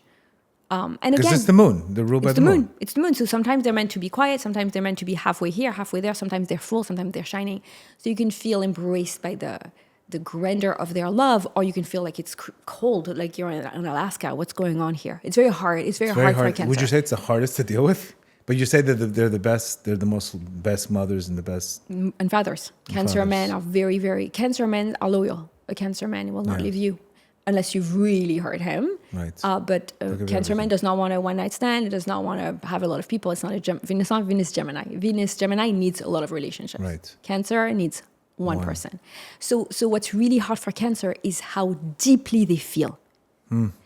And again, because it's the moon. They're ruled by the moon. It's the moon. So sometimes they're meant to be quiet. Sometimes they're meant to be halfway here, halfway there. Sometimes they're full. Sometimes they're shining. So you can feel embraced by the grandeur of their love, or you can feel like it's cold, like you're in Alaska. What's going on here? It's very hard. It's very hard for Cancer. Would you say it's the hardest to deal with? But you say that they're the best. They're the best mothers and the best. And fathers. Cancer men are very, very... Cancer men are loyal. A Cancer man will not leave you. unless you've really hurt him. Right. But Cancer man does not want a one night stand. It does not want to have a lot of people. It's not Venus Gemini. Venus Gemini needs a lot of relationships. Right. Cancer needs one person. So what's really hard for Cancer is how deeply they feel.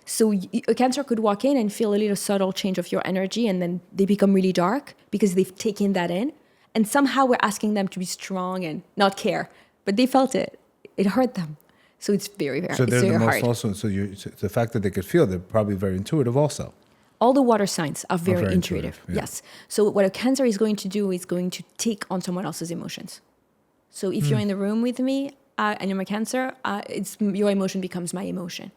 So a Cancer could walk in and feel a little subtle change of your energy, and then they become really dark because they've taken that in. And somehow we're asking them to be strong and not care, but they felt it. It hurt them. So it's very, very, So it's they're very the most hard. also. So the fact that they could feel, they're probably very intuitive also. All the water signs are very, very intuitive. intuitive, yeah. Yes. So what a Cancer is going to do is going to take on someone else's emotions. So if you're in the room with me and you're a Cancer, your emotion becomes my emotion.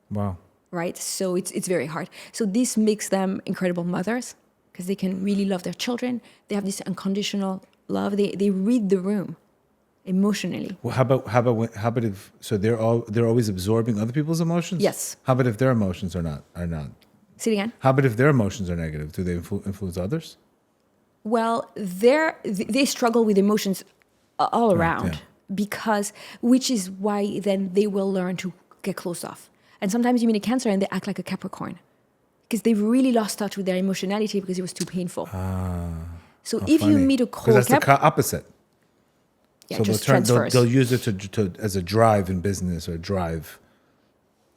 Wow. Right? So it's very hard. So this makes them incredible mothers because they can really love their children. They have this unconditional love. They read the room emotionally. Well, how about if they're always absorbing other people's emotions? Yes. How about if their emotions are not? Say it again. How about if their emotions are negative? Do they influence others? Well, they struggle with emotions all around which is why then they will learn to get closed off. And sometimes you meet a Cancer and they act like a Capricorn because they've really lost touch with their emotionality because it was too painful. So if you meet a cold because that's the opposite. Yeah, so just transfers. They'll use it to as a drive in business or drive.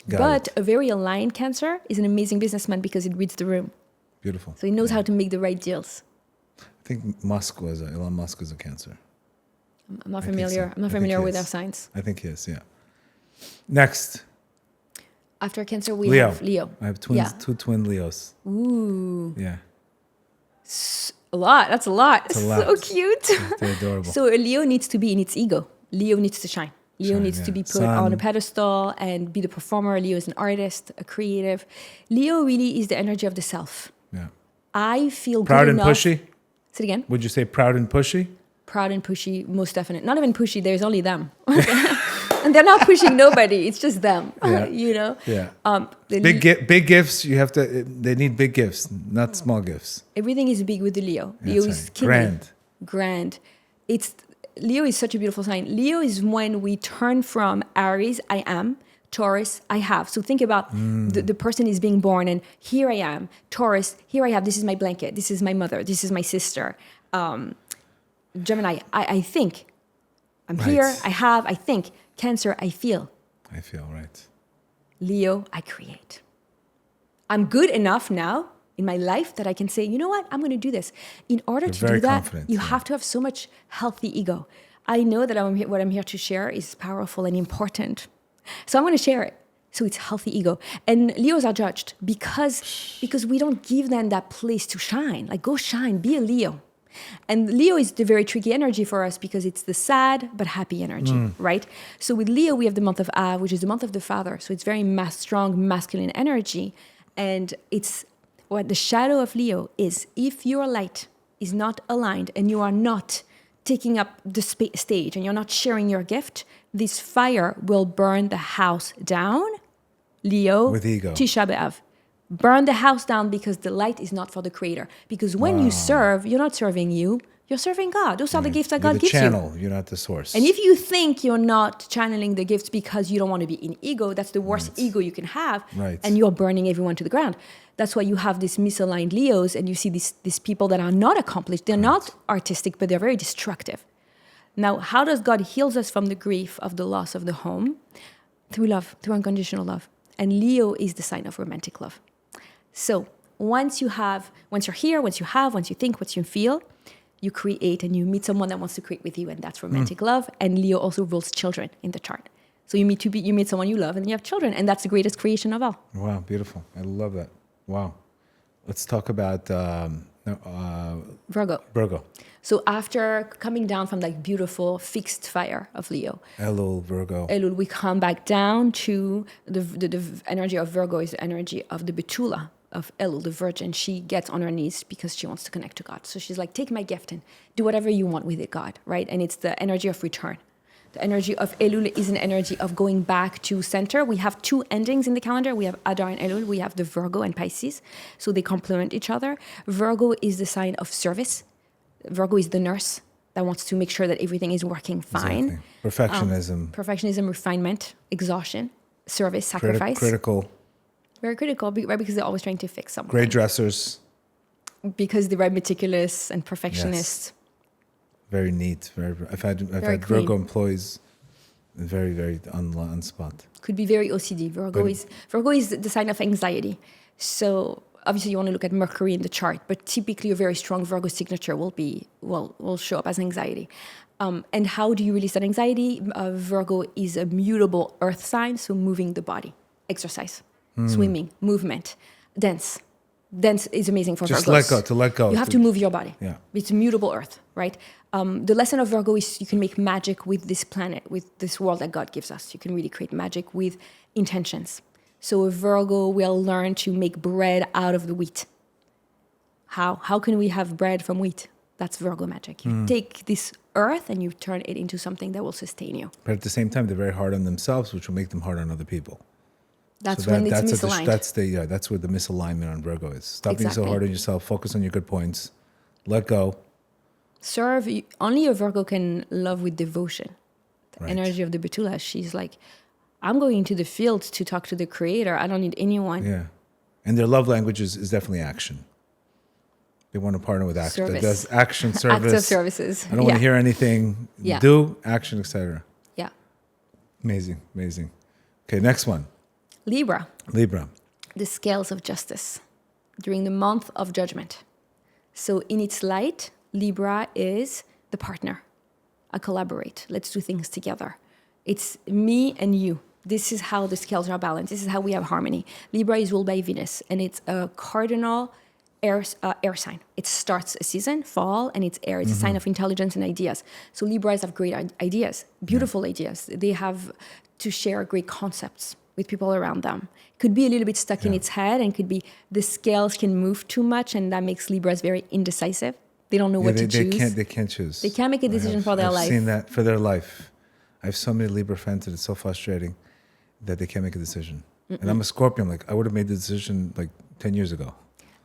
But a very aligned Cancer is an amazing businessman because it reads the room. Beautiful. So he knows how to make the right deals. I think Elon Musk was a Cancer. I'm not familiar. So. I'm not familiar with their signs. I think he is. Yeah. Next. After Cancer, we have Leo. I have two twin Leos. Ooh. Yeah. A lot. That's a lot. It's a lot. So cute. They're adorable. So a Leo needs to be in its ego. Leo needs to shine. Leo needs to be put on a pedestal and be the performer. Leo is an artist, a creative. Leo really is the energy of the self. Yeah. I feel proud good and enough. pushy. Say it again. Would you say proud and pushy? Proud and pushy, most definitely. Not even pushy. There's only them. And they're not pushing nobody. It's just them. Yeah. Yeah. Big gifts. You have to. They need big gifts, not small gifts. Everything is big with the Leo. Leo is right. kingly. Grand. Leo is such a beautiful sign. Leo is when we turn from Aries, I am, Taurus, I have. So think about the person is being born and here I am, Taurus, here I have, this is my blanket, this is my mother, this is my sister. Gemini, I think. I'm here, I have, I think. Cancer, I feel. I feel, right. Leo, I create. I'm good enough now in my life that I can say, you know what, I'm going to do this. In order to do that, you have to have so much healthy ego. I know that what I'm here to share is powerful and important. So I'm going to share it. So it's healthy ego. And Leos are judged because we don't give them that place to shine. Like, go shine, be a Leo. And Leo is the very tricky energy for us because it's the sad but happy energy, right? So with Leo, we have the month of Av, which is the month of the father. So it's very strong masculine energy. And it's what the shadow of Leo is. If your light is not aligned and you are not taking up the stage and you're not sharing your gift, this fire will burn the house down. Leo, with ego. Tisha B'Av. Burn the house down because the light is not for the creator. Because when you serve, you're not serving you, you're serving God. Those are the gifts that God gives you. You're the channel, you're not the source. And if you think you're not channeling the gifts because you don't want to be in ego, that's the worst ego you can have. Right. And you're burning everyone to the ground. That's why you have these misaligned Leos and you see these people that are not accomplished. They're not artistic, but they're very destructive. Now, how does God heal us from the grief of the loss of the home? Through love, through unconditional love. And Leo is the sign of romantic love. So once you're here, once you think, once you feel, you create and you meet someone that wants to create with you, and that's romantic love. And Leo also rules children in the chart. So you meet someone you love and you have children, and that's the greatest creation of all. Wow, beautiful. I love that. Wow. Let's talk about Virgo. So after coming down from like beautiful fixed fire of Leo, Elul, Virgo. Elul, we come back down to the energy of Virgo is the energy of the Betula of Elul, the Virgin. She gets on her knees because she wants to connect to God. So she's like, take my gift and do whatever you want with it, God, right? And it's the energy of return. The energy of Elul is an energy of going back to center. We have two endings in the calendar. We have Adar and Elul. We have the Virgo and Pisces. So they complement each other. Virgo is the sign of service. Virgo is the nurse that wants to make sure that everything is working fine. Exactly. Perfectionism. Perfectionism, refinement, exhaustion. service, sacrifice. Critical. Very critical, right? Because they're always trying to fix something. Great dressers. Because they're very meticulous and perfectionist. Yes. Very neat. I've had clean. Virgo employees very, very on spot. Could be very OCD. Virgo is the sign of anxiety. So obviously you want to look at Mercury in the chart, but typically a very strong Virgo signature will show up as anxiety. And how do you release that anxiety? Virgo is a mutable earth sign, so moving the body, exercise, swimming, movement, dance. Dance is amazing for Just Virgos. to let go. You have to move your body. Yeah. It's a mutable earth, right? The lesson of Virgo is you can make magic with this planet, with this world that God gives us. You can really create magic with intentions. So a Virgo will learn to make bread out of the wheat. How? How can we have bread from wheat? That's Virgo magic. You take this earth and you turn it into something that will sustain you. But at the same time, they're very hard on themselves, which will make them hard on other people. That's when it's misaligned. That's where the misalignment on Virgo is. Stop being so hard on yourself. Focus on your good points. Let go. Serve. Only a Virgo can love with devotion. The Right. energy of the Betula. She's like, I'm going into the field to talk to the Creator. I don't need anyone. Yeah. And their love language is definitely action. They want to partner with action. Service. Does action, service. Acts of services. I don't want to hear anything. Yeah. Do, action, etc. Yeah. Amazing, amazing. Okay, next one. Libra. Libra. The scales of justice during the month of judgment. So in its light, Libra is the partner. I collaborate. Let's do things together. It's me and you. This is how the scales are balanced. This is how we have harmony. Libra is ruled by Venus, and it's a cardinal air sign. It starts a season, fall, and it's air. It's a sign of intelligence and ideas. So Libras have great ideas, beautiful ideas. They have to share great concepts with people around them. Could be a little bit stuck in its head, and could be the scales can move too much, and that makes Libras very indecisive. They don't know what to choose. They can't choose. They can't make a decision for their life. I've seen that for their life. I have so many Libra friends, and it's so frustrating that they can't make a decision. And I'm a Scorpion. Like, I would have made the decision like 10 years ago.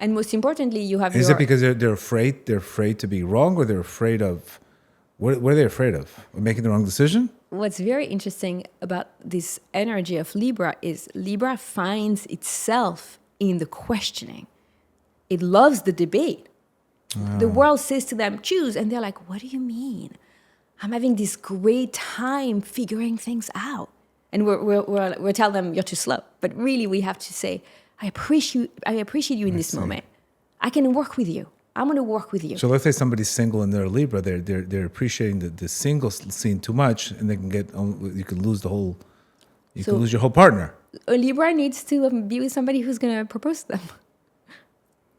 And most importantly, you have Is it because they're afraid? They're afraid to be wrong, or they're afraid of what are they afraid of? Of making the wrong decision? What's very interesting about this energy of Libra is Libra finds itself in the questioning. It loves the debate. The world says to them, choose. And they're like, what do you mean? I'm having this great time figuring things out. And we'll tell them you're too slow. But really, we have to say, I appreciate you in this moment. I can work with you. I'm going to work with you. So let's say somebody's single and they're a Libra. They're appreciating the single scene too much, and they can you can lose the whole. You can lose your whole partner. A Libra needs to be with somebody who's going to propose to them.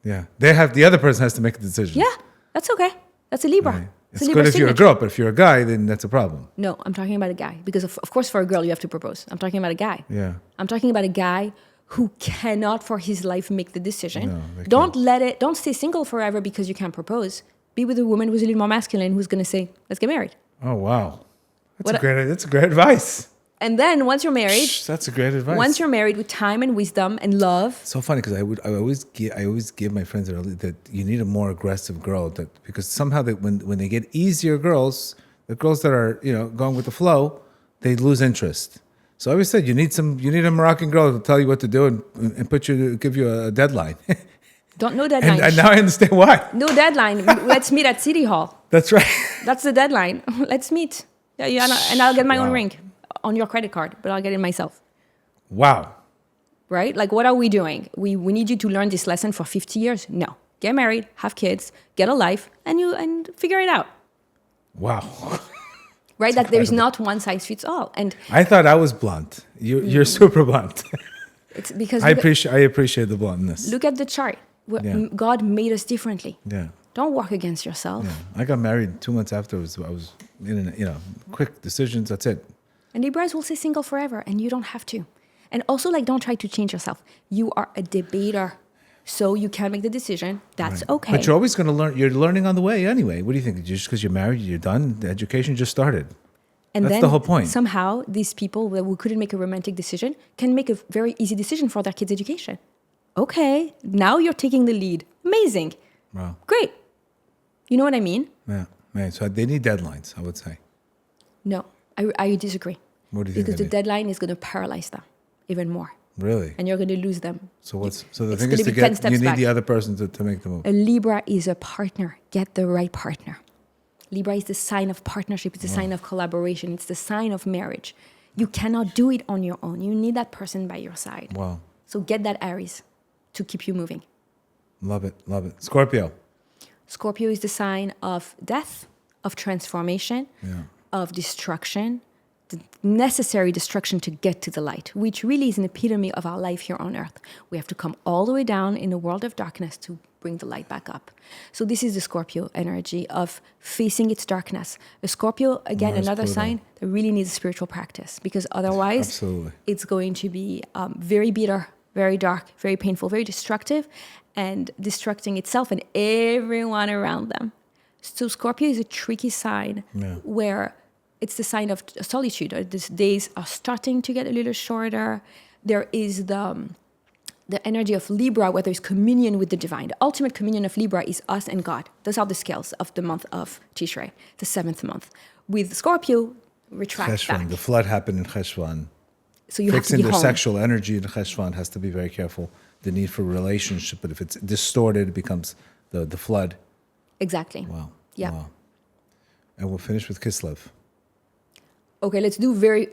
Yeah, the other person has to make a decision. Yeah, that's okay. That's a Libra. Right. It's It's a good Libra if you're a signature. girl, but if you're a guy, then that's a problem. No, I'm talking about a guy. Because of course for a girl you have to propose. I'm talking about a guy. Yeah. I'm talking about a guy who cannot for his life make the decision. No, they Don't stay single forever because you can't propose. Be with a woman who's a little more masculine, who's going to say, let's get married. Oh wow, that's great advice. And then once you're married, That's a great advice. once you're married with time and wisdom and love, So funny because I always give my friends that you need a more aggressive girl, because somehow when they get easier girls, the girls that are going with the flow, they lose interest. So I always said you need a Moroccan girl to tell you what to do and give you a deadline. no deadline. and now I understand why. No deadline. Let's meet at City Hall. That's right. That's the deadline. Let's meet. Yeah, and I'll get my own Wow. ring on your credit card, but I'll get it myself. Wow. Right? Like, what are we doing? We need you to learn this lesson for 50 years? No. Get married, have kids, get a life, and figure it out. Wow. Right? That there's not one size fits all. And I thought I was blunt. You're super blunt. it's because I appreciate the bluntness. look at the chart. Yeah. God made us differently. Yeah. Don't work against yourself. Yeah. I got married 2 months after I was in quick decisions. That's it. And Libras will stay single forever, and you don't have to. And also, don't try to change yourself. You are a debater, so you can make the decision. That's okay. But you're always going to learn. You're learning on the way anyway. What do you think? Just because you're married, you're done? The education just started. And That's then the whole point. Somehow, these people who couldn't make a romantic decision can make a very easy decision for their kids' education. Okay, now you're taking the lead. Amazing. Wow. Great. You know what I mean? Yeah. Man, so they need deadlines, I would say. No, I disagree. What do you think? Because the they need? deadline is going to paralyze them. even more. Really? And you're going to lose them. So the It's thing is gonna to be 10 get, steps you need back. the other person to make the move. A Libra is a partner. Get the right partner. Libra is the sign of partnership. It's the sign of collaboration. It's the sign of marriage. You cannot do it on your own. You need that person by your side. Wow. So get that Aries to keep you moving. Love it. Love it. Scorpio. Scorpio is the sign of death, of transformation, of destruction, the necessary destruction to get to the light, which really is an epitome of our life here on earth. We have to come all the way down in a world of darkness to bring the light back up. So this is the Scorpio energy of facing its darkness. A Scorpio, again, Mars, another Pluto. sign that really needs a spiritual practice, because otherwise Absolutely. it's going to be very bitter, very dark, very painful, very destructive, and destructing itself and everyone around them. So Scorpio is a tricky sign where it's the sign of solitude. These days are starting to get a little shorter. There is the energy of Libra, where there's communion with the divine. The ultimate communion of Libra is us and God. Those are the scales of the month of Tishrei, the 7th month. With Scorpio, retract Cheshvan. back. The flood happened in Cheshvan. So you have to Fixing be their home. sexual energy in Cheshvan has to be very careful. The need for relationship, but if it's distorted, it becomes the flood. Exactly. Wow. Yeah. Wow. And we'll finish with Kislev. Okay, let's do very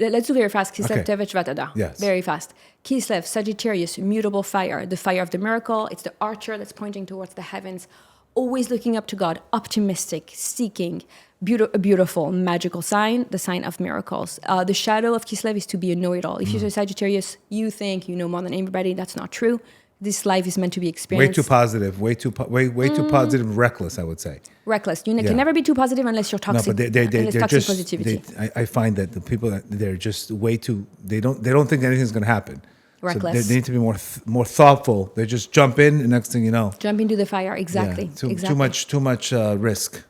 fast. Kislev, Okay. Tevet, Shvat, Yes. Very fast. Kislev, Sagittarius, mutable fire, the fire of the miracle. It's the archer that's pointing towards the heavens, always looking up to God, optimistic, seeking, a beautiful, magical sign, the sign of miracles. The shadow of Kislev is to be a know-it-all. If you're a Sagittarius, you think you know more than anybody. That's not true. This life is meant to be Way experienced. too positive. Way too positive. Reckless, I would say. Reckless. You can never be too positive unless you're No, toxic. but they're unless toxic just. positivity. I find that the people they're just way too. They don't think anything's going to happen. Reckless. So they need to be more thoughtful. They just jump in, and next thing you know, Jump into the fire. Exactly. too much risk.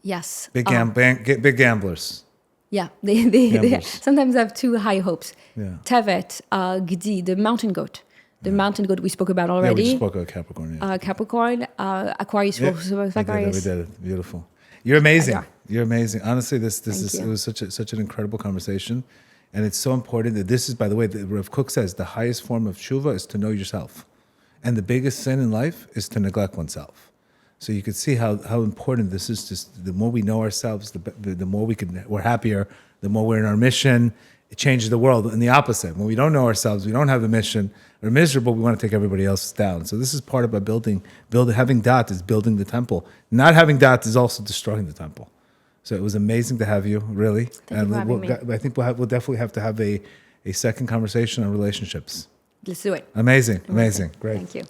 Yes. Big gamblers. Yeah, they Gamblers. sometimes have too high hopes. Yeah. Tevet, Gdi, the mountain goat. The mountain goat we spoke about already. Yeah, we just spoke about Capricorn. Yeah. Capricorn, Aquarius, Yeah, Aquarius. we did it. Beautiful. You're amazing. Yeah. You're amazing. Honestly, this is you. it was such an incredible conversation, and it's so important that this is, by the way, Rav Kook says the highest form of tshuva is to know yourself, and the biggest sin in life is to neglect oneself. So you can see how important this is. Just the more we know ourselves, the more we're happier. The more we're in our mission. It changes the world. And the opposite, when we don't know ourselves, we don't have a mission, we're miserable, we want to take everybody else down. So this is part of having dat is building the temple. Not having dat is also destroying the temple. So it was amazing to have you, really. Thank you for having me. I think we'll definitely have to have a second conversation on relationships. Let's do it. Amazing. Great. Thank you.